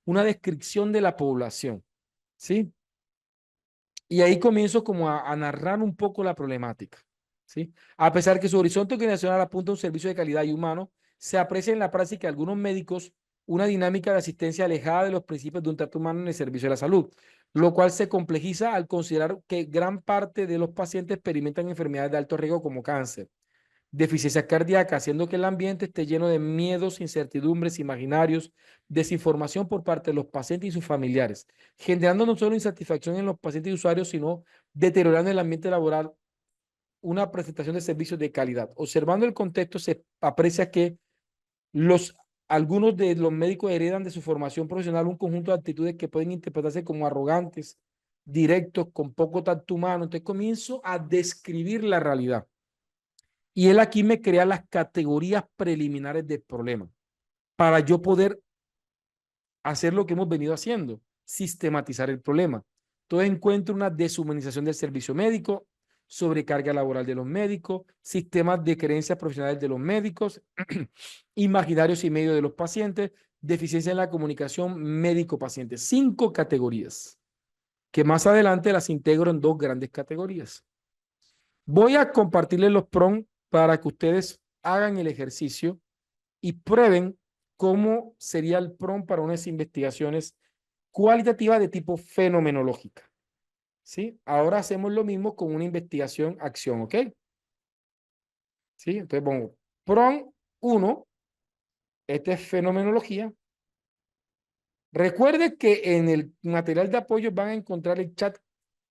una descripción de la población. ¿Sí? Y ahí comienzo como a narrar un poco la problemática, ¿sí? A pesar que su horizonte organizacional apunta a un servicio de calidad y humano, se aprecia en la práctica de algunos médicos una dinámica de asistencia alejada de los principios de un trato humano en el servicio de la salud, lo cual se complejiza al considerar que gran parte de los pacientes experimentan enfermedades de alto riesgo como cáncer, deficiencias cardíacas, haciendo que el ambiente esté lleno de miedos, incertidumbres, imaginarios, desinformación por parte de los pacientes y sus familiares, generando no solo insatisfacción en los pacientes y usuarios, sino deteriorando el ambiente laboral, una presentación de servicios de calidad. Observando el contexto, se aprecia que algunos de los médicos heredan de su formación profesional un conjunto de actitudes que pueden interpretarse como arrogantes, directos, con poco tacto humano. Entonces comienzo a describir la realidad. Y él aquí me crea las categorías preliminares del problema para yo poder hacer lo que hemos venido haciendo, sistematizar el problema. Entonces encuentro una deshumanización del servicio médico, sobrecarga laboral de los médicos, sistemas de creencias profesionales de los médicos, imaginarios y medios de los pacientes, deficiencia en la comunicación médico-paciente. 5 categorías que más adelante las integro en 2 grandes categorías. Voy a compartirles los prompts para que ustedes hagan el ejercicio y prueben cómo sería el prompt para unas investigaciones cualitativas de tipo fenomenológica. ¿Sí? Ahora hacemos lo mismo con una investigación acción, ¿ok? ¿Sí? Entonces pongo prompt 1, este es fenomenología. Recuerde que en el material de apoyo van a encontrar el chat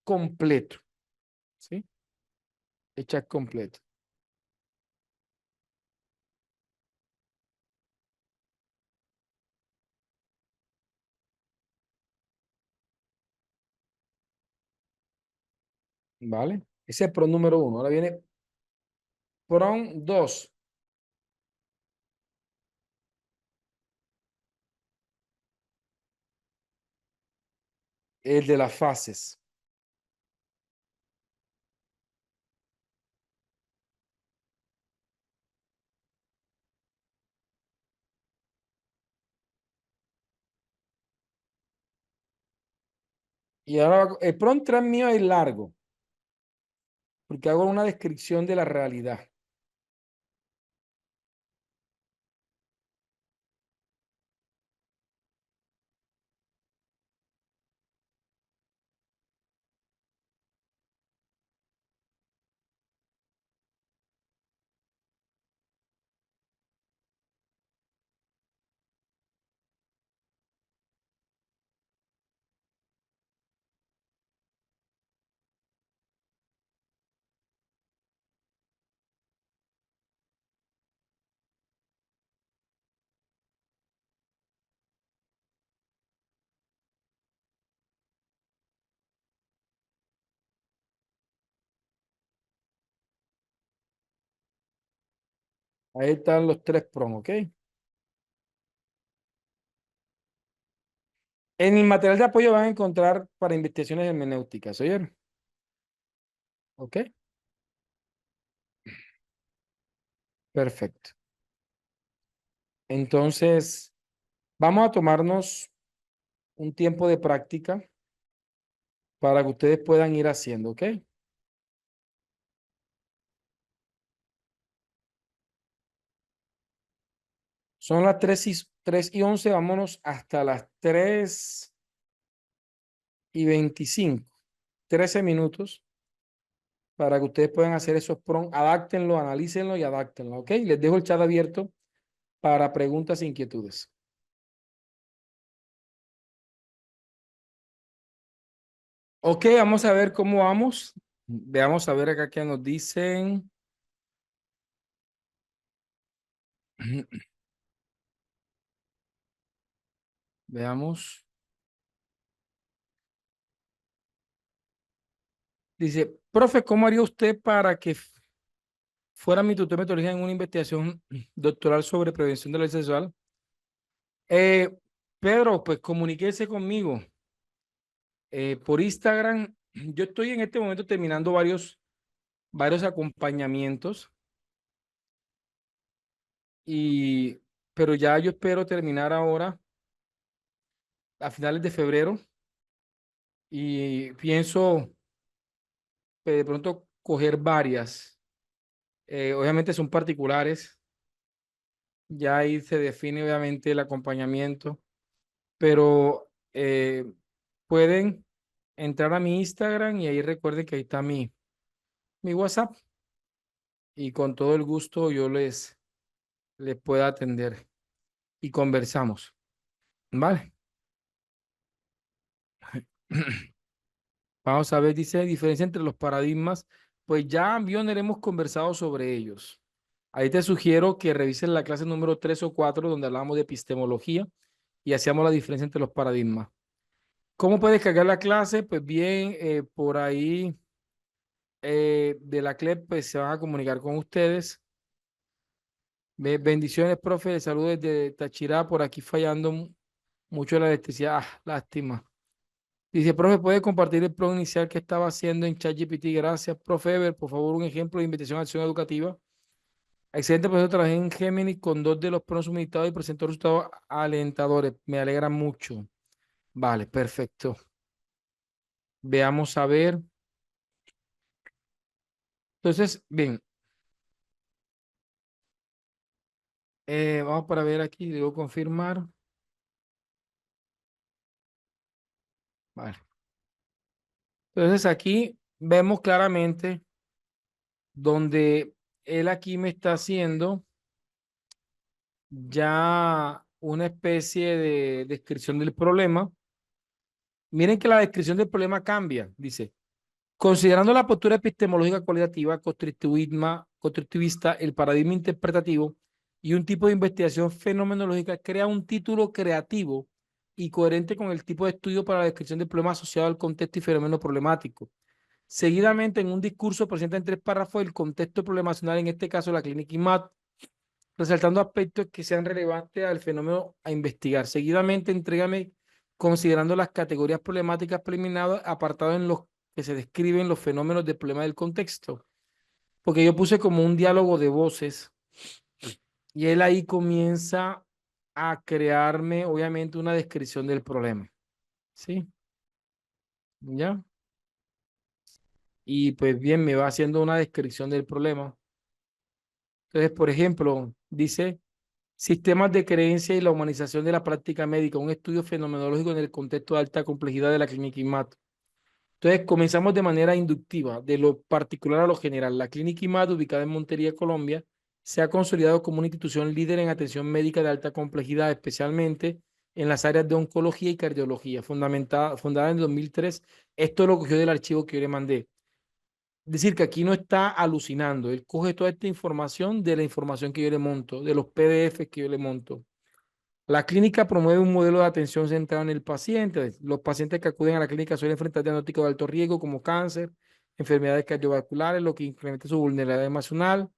completo, ¿sí? El chat completo. ¿Vale? Ese es prompt número 1. Ahora viene prompt 2. El de las fases. Y ahora el prompt 3 mío es largo, porque hago una descripción de la realidad. Ahí están los 3 prompts, ¿ok? En el material de apoyo van a encontrar para investigaciones hermenéuticas, ¿oyeron? ¿Ok? Perfecto. Entonces, vamos a tomarnos un tiempo de práctica para que ustedes puedan ir haciendo, ¿ok? Son las 3:11, vámonos hasta las 3:25. 13 minutos para que ustedes puedan hacer esos prompts. Adáctenlo, analícenlo y adáctenlo, ¿ok? Les dejo el chat abierto para preguntas e inquietudes. Ok, vamos a ver cómo vamos. Veamos a ver acá qué nos dicen. Veamos. Dice, profe, ¿cómo haría usted para que fuera mi tutor de metodología en una investigación doctoral sobre prevención de la violencia sexual? Eh, Pedro, pues comuníquese conmigo por Instagram. Yo estoy en este momento terminando varios acompañamientos y, pero ya yo espero terminar ahora a finales de febrero y pienso de pronto coger varias. Obviamente son particulares, ya ahí se define obviamente el acompañamiento, pero pueden entrar a mi Instagram y ahí recuerden que ahí está mi WhatsApp y con todo el gusto yo les puedo atender y conversamos, ¿vale? Vamos a ver, dice diferencia entre los paradigmas, pues ya Bioner hemos conversado sobre ellos. Ahí te sugiero que revises la clase número 3 o 4 donde hablamos de epistemología y hacíamos la diferencia entre los paradigmas. ¿Cómo puedes cargar la clase? Pues bien, por ahí de la CLEP pues, se van a comunicar con ustedes. Bendiciones, profe. Saludos desde Táchira, por aquí fallando mucho de la electricidad. Ah, lástima. Dice, profe, ¿puede compartir el plan inicial que estaba haciendo en ChatGPT? Gracias, profe Ever. Por favor, un ejemplo de investigación en acción educativa. Excelente, profesor. Trabajé en Gemini con dos de los prompts suministrados y presentó resultados alentadores. Me alegra mucho. Vale, perfecto. Veamos a ver. Entonces, bien, vamos para ver aquí, debo confirmar. Vale. Entonces aquí vemos claramente donde él aquí me está haciendo ya una especie de descripción del problema. Miren que la descripción del problema cambia. Dice, considerando la postura epistemológica cualitativa, constructivista, el paradigma interpretativo y un tipo de investigación fenomenológica, crea un título creativo y coherente con el tipo de estudio para la descripción del problema asociado al contexto y fenómeno problemático. Seguidamente, en un discurso presenta en 3 párrafos el contexto problemacional, en este caso la clínica IMAT, resaltando aspectos que sean relevantes al fenómeno a investigar. Seguidamente, entrégame considerando las categorías problemáticas preliminares apartados en los que se describen los fenómenos del problema del contexto. Porque yo puse como un diálogo de voces y él ahí comienza a crearme, obviamente, una descripción del problema. ¿Sí? ¿Ya? Y pues bien, me va haciendo una descripción del problema. Entonces, por ejemplo, dice sistemas de creencia y la humanización de la práctica médica, un estudio fenomenológico en el contexto de alta complejidad de la clínica IMAT. Entonces, comenzamos de manera inductiva, de lo particular a lo general. La clínica IMAT, ubicada en Montería, Colombia, se ha consolidado como una institución líder en atención médica de alta complejidad, especialmente en las áreas de oncología y cardiología, fundada en 2003. Esto lo cogió del archivo que yo le mandé. Es decir, que aquí no está alucinando. Él coge toda esta información de la información que yo le monto, de los PDFs que yo le monto. La clínica promueve un modelo de atención centrado en el paciente. Los pacientes que acuden a la clínica suelen enfrentar diagnósticos de alto riesgo como cáncer, enfermedades cardiovasculares, lo que incrementa su vulnerabilidad emocional.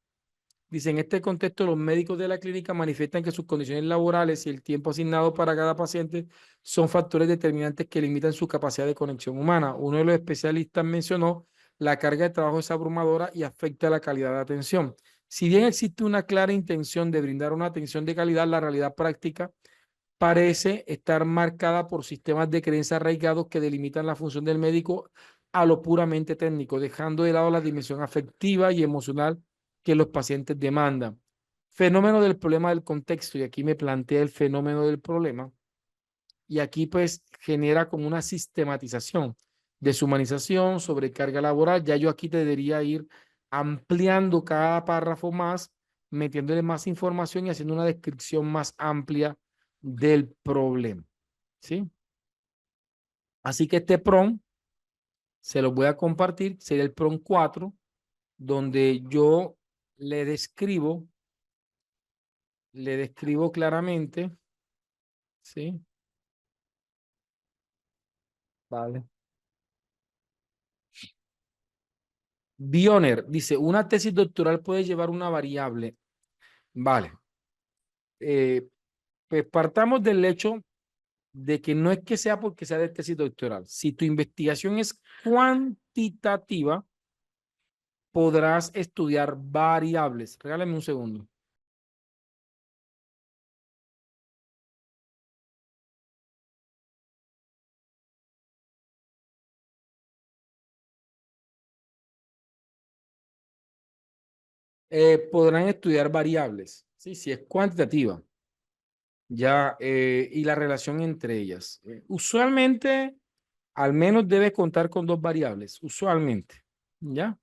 Dice, en este contexto, los médicos de la clínica manifiestan que sus condiciones laborales y el tiempo asignado para cada paciente son factores determinantes que limitan su capacidad de conexión humana. Uno de los especialistas mencionó la carga de trabajo es abrumadora y afecta la calidad de atención. Si bien existe una clara intención de brindar una atención de calidad, la realidad práctica parece estar marcada por sistemas de creencia arraigados que delimitan la función del médico a lo puramente técnico, dejando de lado la dimensión afectiva y emocional que los pacientes demandan. Fenómeno del problema del contexto, y aquí me plantea el fenómeno del problema, y aquí pues genera como una sistematización, deshumanización, sobrecarga laboral. Ya yo aquí te debería ir ampliando cada párrafo más, metiéndole más información y haciendo una descripción más amplia del problema. ¿Sí? Así que este prompt se lo voy a compartir, sería el prompt 4, donde yo le describo claramente, ¿sí? Vale. Bioner dice, una tesis doctoral puede llevar una variable. Vale. Eh, pues partamos del hecho de que no es que sea porque sea de tesis doctoral. Si tu investigación es cuantitativa, podrás estudiar variables. Regálame un segundo. Podrán estudiar variables, ¿sí? Si es cuantitativa, ya, y la relación entre ellas. Usualmente, al menos debe contar con dos variables, usualmente, ¿ya?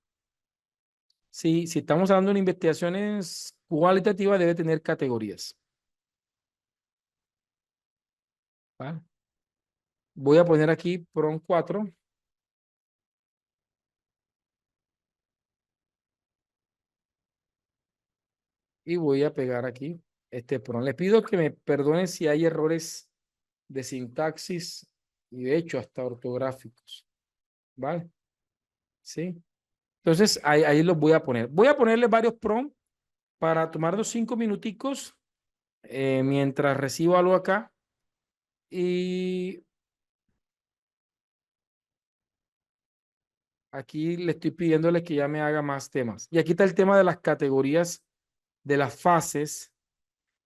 Sí, si estamos hablando de investigaciones cualitativas, debe tener categorías. ¿Vale? Voy a poner aquí PROM 4 y voy a pegar aquí este PROM. Les pido que me perdonen si hay errores de sintaxis y de hecho hasta ortográficos. ¿Vale? Sí. Entonces, ahí los voy a poner. Voy a ponerle varios prompts para tomarnos 5 minuticos mientras recibo algo acá Y aquí le estoy pidiéndole que ya me haga más temas. Y aquí está el tema de las categorías de las fases.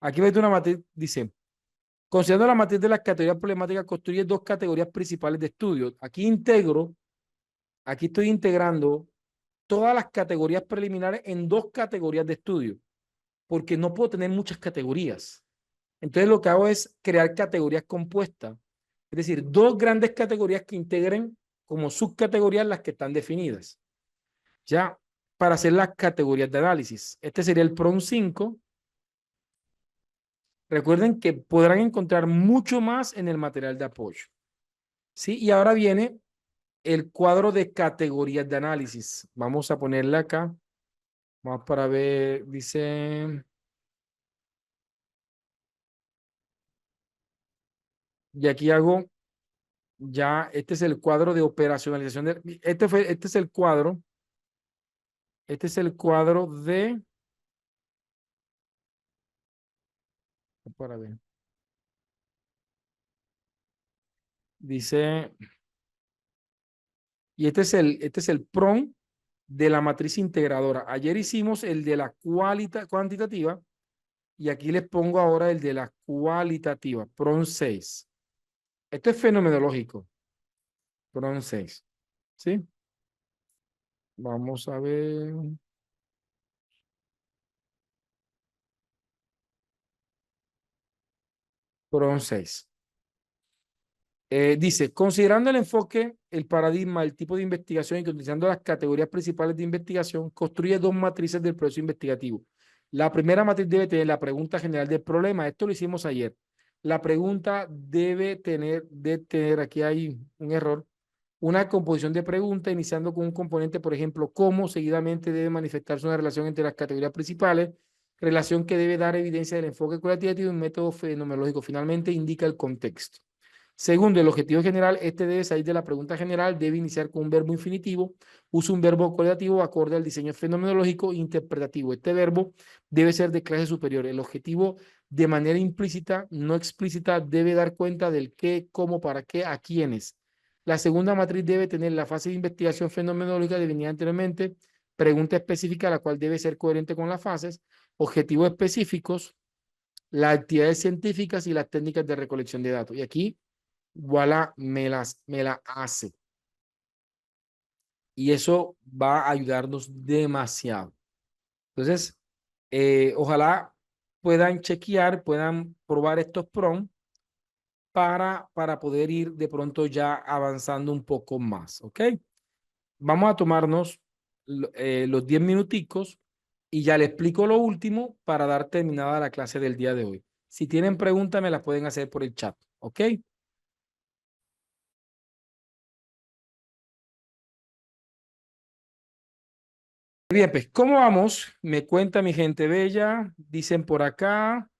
Aquí ves una matriz, dice, considerando la matriz de las categorías problemáticas, construye dos categorías principales de estudio. Aquí estoy integrando todas las categorías preliminares en dos categorías de estudio, porque no puedo tener muchas categorías. Entonces lo que hago es crear categorías compuestas, es decir, dos grandes categorías que integren como subcategorías las que están definidas. Ya, para hacer las categorías de análisis. Este sería el PROM 5. Recuerden que podrán encontrar mucho más en el material de apoyo. ¿Sí? Y ahora viene el cuadro de categorías de análisis. Vamos a ponerle acá. Vamos para ver, dice, y aquí hago, ya, este es el cuadro de operacionalización. Este es el cuadro de, para ver, dice, y este es el PROM de la matriz integradora. Ayer hicimos el de la cuantitativa y aquí les pongo ahora el de la cualitativa, PROM 6. Esto es fenomenológico, PROM 6. ¿Sí? Vamos a ver. PROM 6. Dice, considerando el enfoque, el paradigma, el tipo de investigación y utilizando las categorías principales de investigación, construye dos matrices del proceso investigativo. La primera matriz debe tener la pregunta general del problema. Esto lo hicimos ayer. La pregunta de tener, aquí hay un error, una composición de pregunta iniciando con un componente, por ejemplo, cómo seguidamente debe manifestarse una relación entre las categorías principales, relación que debe dar evidencia del enfoque cualitativo y un método fenomenológico. Finalmente indica el contexto. Segundo, el objetivo general, este debe salir de la pregunta general, debe iniciar con un verbo infinitivo, usa un verbo cualitativo acorde al diseño fenomenológico e interpretativo. Este verbo debe ser de clase superior. El objetivo de manera implícita, no explícita, debe dar cuenta del qué, cómo, para qué, a quiénes. La segunda matriz debe tener la fase de investigación fenomenológica definida anteriormente, pregunta específica, la cual debe ser coherente con las fases, objetivos específicos, las actividades científicas y las técnicas de recolección de datos. Y aquí voilà, me la hace. Y eso va a ayudarnos demasiado. Entonces, ojalá puedan chequear, puedan probar estos prompts para poder ir de pronto ya avanzando un poco más, ¿ok? Vamos a tomarnos los 10 minuticos y ya le explico lo último para dar terminada la clase del día de hoy. Si tienen preguntas, me las pueden hacer por el chat, ¿ok? Bien, pues, ¿cómo vamos? Me cuenta mi gente bella. Dicen por acá.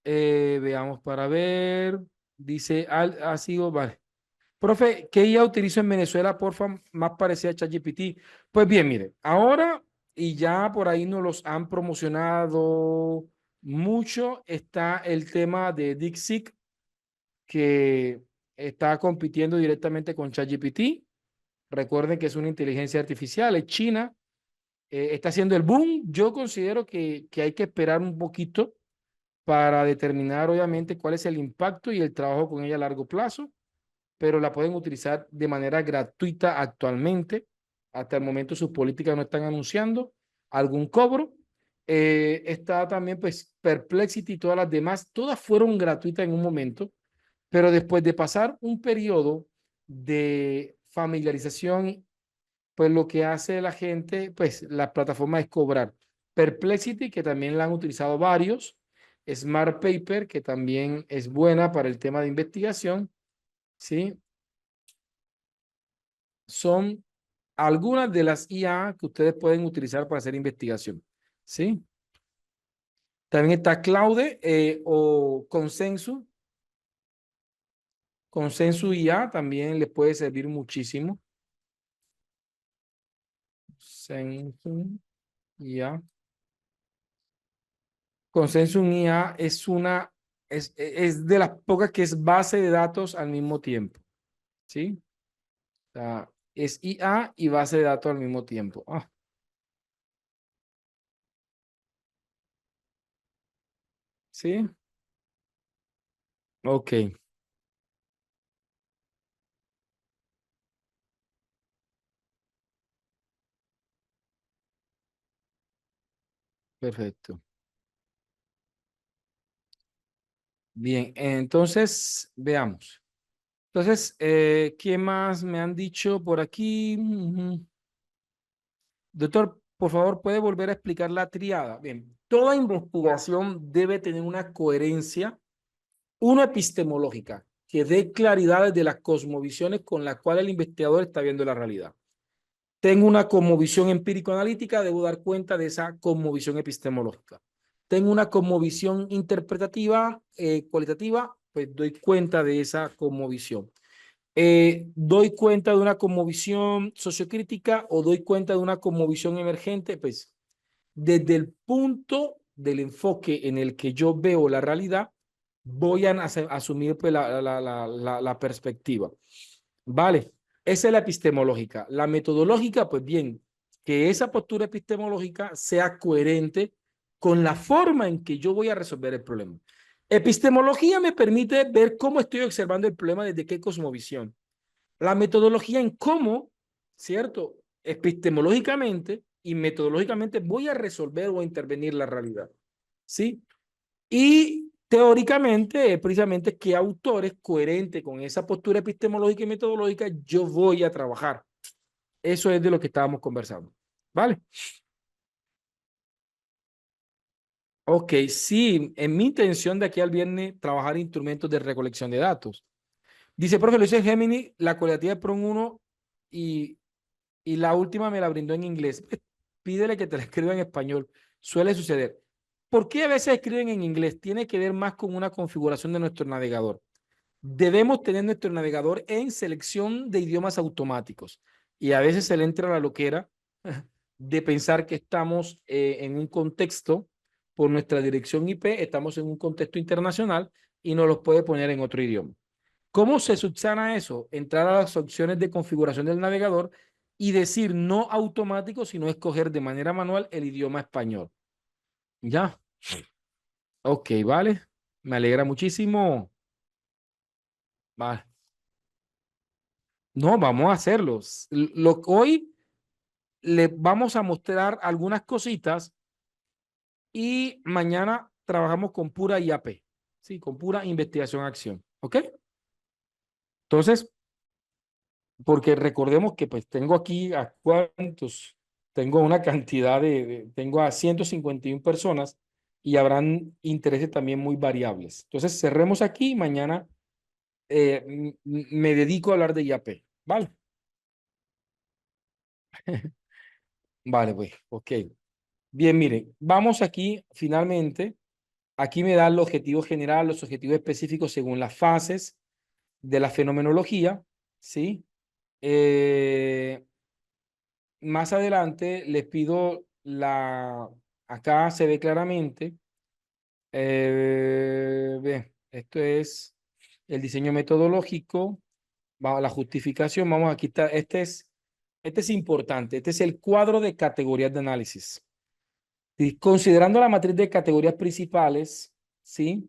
Veamos para ver. Dice, ha sido, vale. Profe, ¿qué IA utilizo en Venezuela, porfa, más parecida a ChatGPT? Pues bien, mire, ahora y ya por ahí nos los han promocionado mucho, está el tema de DeepSeek, que está compitiendo directamente con ChatGPT. Recuerden que es una inteligencia artificial, es China, está haciendo el boom. Yo considero que hay que esperar un poquito para determinar, obviamente, cuál es el impacto y el trabajo con ella a largo plazo, pero la pueden utilizar de manera gratuita actualmente. Hasta el momento sus políticas no están anunciando algún cobro. Está también, pues, Perplexity y todas las demás, todas fueron gratuitas en un momento, pero después de pasar un periodo de familiarización, pues lo que hace la gente, pues la plataforma es cobrar. Perplexity, que también la han utilizado varios, Smart Paper, que también es buena para el tema de investigación, ¿sí? Son algunas de las IA que ustedes pueden utilizar para hacer investigación, ¿sí? También está Claude o Consensus. Consensus IA también les puede servir muchísimo. Consensus IA. Consensus IA es una es de las pocas que es base de datos al mismo tiempo. ¿Sí? O sea, es IA y base de datos al mismo tiempo. Ah, ¿sí? Ok, perfecto. Bien, entonces veamos. Entonces, ¿qué más me han dicho por aquí? Ujú. Doctor, por favor, ¿puede volver a explicar la triada? Bien, toda investigación debe tener una coherencia, una epistemológica, que dé claridad de las cosmovisiones con las cuales el investigador está viendo la realidad. Tengo una cosmovisión empírico-analítica, debo dar cuenta de esa cosmovisión epistemológica. Tengo una cosmovisión interpretativa, cualitativa, pues doy cuenta de esa cosmovisión. Doy cuenta de una cosmovisión sociocrítica o doy cuenta de una cosmovisión emergente, pues desde el punto del enfoque en el que yo veo la realidad, voy a asumir pues, la perspectiva. Vale, esa es la epistemológica. La metodológica, pues bien, que esa postura epistemológica sea coherente con la forma en que yo voy a resolver el problema. Epistemología me permite ver cómo estoy observando el problema desde qué cosmovisión. La metodología en cómo, ¿cierto? Epistemológicamente y metodológicamente voy a resolver o a intervenir la realidad. ¿Sí? Y teóricamente, precisamente, qué autores coherentes con esa postura epistemológica y metodológica yo voy a trabajar. Eso es de lo que estábamos conversando. ¿Vale? Ok, sí, en mi intención de aquí al viernes trabajar instrumentos de recolección de datos. Dice, profe, lo hice en Gemini, la cualitativa de PRON 1 y, y la última me la brindó en inglés. Pídele que te la escriba en español. Suele suceder. ¿Por qué a veces escriben en inglés? Tiene que ver más con una configuración de nuestro navegador. Debemos tener nuestro navegador en selección de idiomas automáticos. Y a veces se le entra la loquera de pensar que estamos en un contexto, por nuestra dirección IP, estamos en un contexto internacional y nos los puede poner en otro idioma. ¿Cómo se subsana eso? Entrar a las opciones de configuración del navegador y decir no automático, sino escoger de manera manual el idioma español. Ya, ok, vale. Me alegra muchísimo. Vale. No, vamos a hacerlos. Hoy le vamos a mostrar algunas cositas y mañana trabajamos con pura IAP, sí, con pura investigación-acción, ¿ok? Entonces, porque recordemos que pues tengo aquí a cuántos, tengo una cantidad tengo a 151 personas y habrán intereses también muy variables. Entonces, cerremos aquí y mañana me dedico a hablar de IAP, ¿vale? Vale, pues, ok. Bien, miren, vamos aquí finalmente. Aquí me da el objetivo general, los objetivos específicos según las fases de la fenomenología, ¿sí? Más adelante les pido acá se ve claramente, bien, esto es el diseño metodológico, la justificación, vamos aquí está, este es importante, este es el cuadro de categorías de análisis. Y considerando la matriz de categorías principales, ¿sí?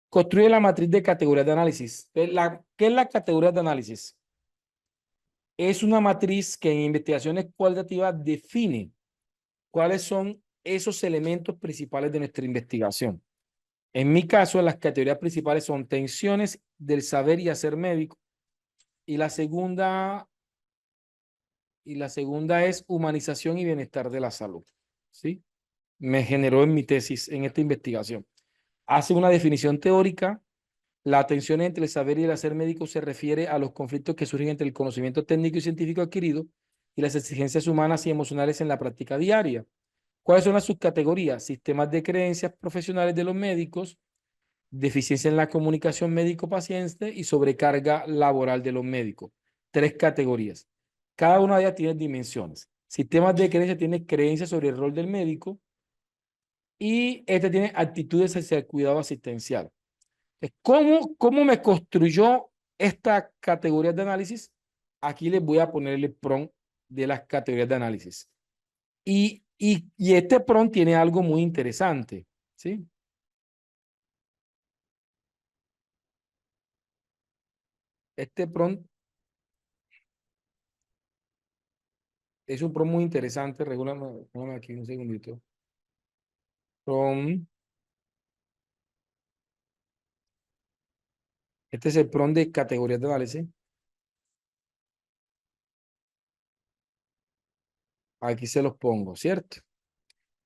Construye la matriz de categorías de análisis. ¿Qué es la categoría de análisis? Es una matriz que en investigaciones cualitativas define cuáles son esos elementos principales de nuestra investigación. En mi caso, las categorías principales son tensiones del saber y hacer médico. Y la segunda es humanización y bienestar de la salud. ¿Sí? Me generó en mi tesis, en esta investigación. Hace una definición teórica. La tensión entre el saber y el hacer médico se refiere a los conflictos que surgen entre el conocimiento técnico y científico adquirido y las exigencias humanas y emocionales en la práctica diaria. ¿Cuáles son las subcategorías? Sistemas de creencias profesionales de los médicos, deficiencia en la comunicación médico-paciente y sobrecarga laboral de los médicos. Tres categorías. Cada una de ellas tiene dimensiones. Sistemas de creencias tiene creencias sobre el rol del médico y este tiene actitudes hacia el cuidado asistencial. ¿Cómo me construyó esta categoría de análisis? Aquí les voy a poner el prompt de las categorías de análisis. Y este prompt tiene algo muy interesante, ¿sí? Este prompt es un prompt muy interesante. Regúlame aquí un segundito. Prompt. Este es el prompt de categorías de análisis. Aquí se los pongo, ¿cierto?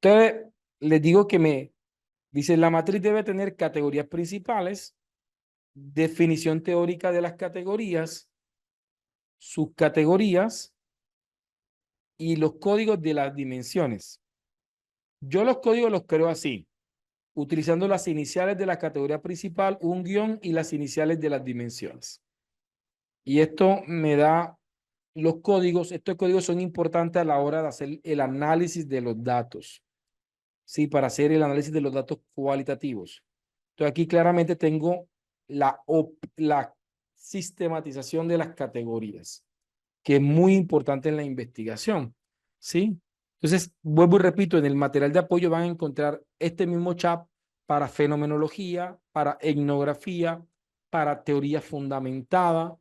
Entonces, les digo que dice, la matriz debe tener categorías principales, definición teórica de las categorías, subcategorías y los códigos de las dimensiones. Yo los códigos los creo así, utilizando las iniciales de la categoría principal, un guión y las iniciales de las dimensiones. Y esto me da los códigos. Estos códigos son importantes a la hora de hacer el análisis de los datos. Sí, para hacer el análisis de los datos cualitativos. Entonces aquí claramente tengo la sistematización de las categorías, que es muy importante en la investigación. ¿Sí? Entonces, vuelvo y repito, en el material de apoyo van a encontrar este mismo chat para fenomenología, para etnografía, para teoría fundamentada.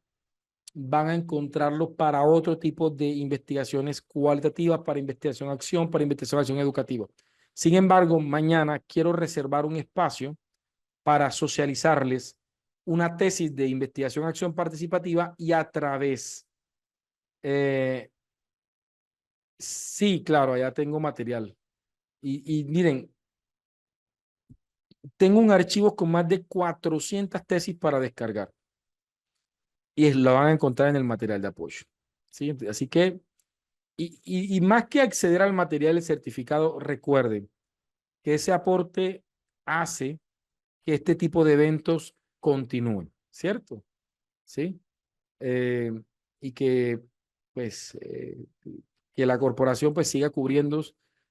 Van a encontrarlo para otro tipo de investigaciones cualitativas, para investigación acción educativa. Sin embargo, mañana quiero reservar un espacio para socializarles una tesis de investigación acción participativa y a través, sí, claro, allá tengo material. Y miren, tengo un archivo con más de 400 tesis para descargar y lo van a encontrar en el material de apoyo. ¿Sí? Así que, y más que acceder al material del certificado, recuerden que ese aporte hace que este tipo de eventos continúen, ¿cierto? ¿Sí? Eh, y que, pues, que la corporación pues siga cubriendo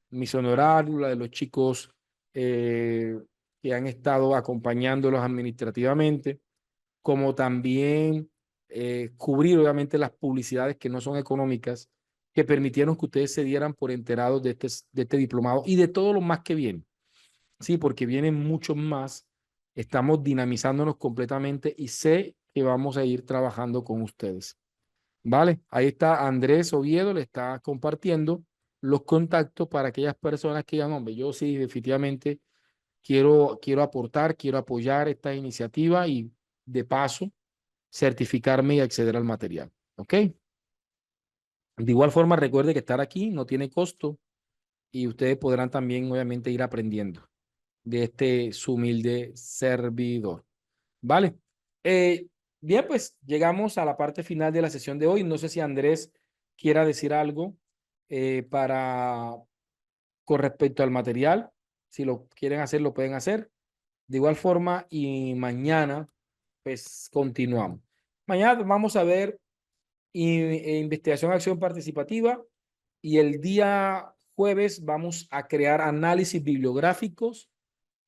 mis honorarios, la de los chicos que han estado acompañándolos administrativamente, como también cubrir obviamente las publicidades que no son económicas, que permitieron que ustedes se dieran por enterados de este diplomado y de todo lo más que viene. Sí, porque vienen muchos más. Estamos dinamizándonos completamente y sé que vamos a ir trabajando con ustedes. ¿Vale? Ahí está Andrés Oviedo, le está compartiendo los contactos para aquellas personas que digan, hombre, yo sí definitivamente quiero aportar, quiero apoyar esta iniciativa y de paso certificarme y acceder al material. ¿Ok? De igual forma, recuerde que estar aquí no tiene costo y ustedes podrán también, obviamente, ir aprendiendo de este su humilde servidor. ¿Vale? Eh, Bien, pues llegamos a la parte final de la sesión de hoy. No sé si Andrés quiera decir algo con respecto al material. Si lo quieren hacer, lo pueden hacer. De igual forma, y mañana, pues continuamos. Mañana vamos a ver investigación, acción participativa y el día jueves vamos a crear análisis bibliográficos.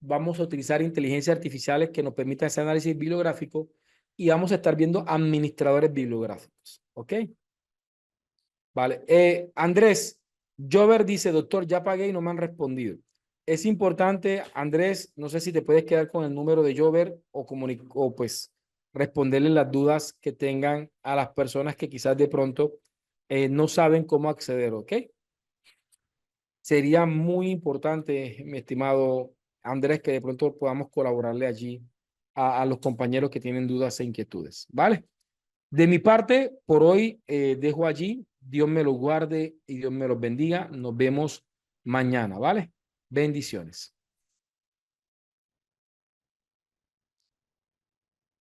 Vamos a utilizar inteligencia artificiales que nos permitan ese análisis bibliográfico y vamos a estar viendo administradores bibliográficos. ¿Ok? Vale. Andrés, Jover dice, doctor, ya pagué y no me han respondido. Es importante, Andrés, no sé si te puedes quedar con el número de Jover o pues responderle las dudas que tengan a las personas que quizás de pronto no saben cómo acceder, ¿ok? Sería muy importante, mi estimado Andrés, que de pronto podamos colaborarle allí a los compañeros que tienen dudas e inquietudes, ¿vale? De mi parte, por hoy dejo allí. Dios me los guarde y Dios me los bendiga. Nos vemos mañana, ¿vale? Bendiciones.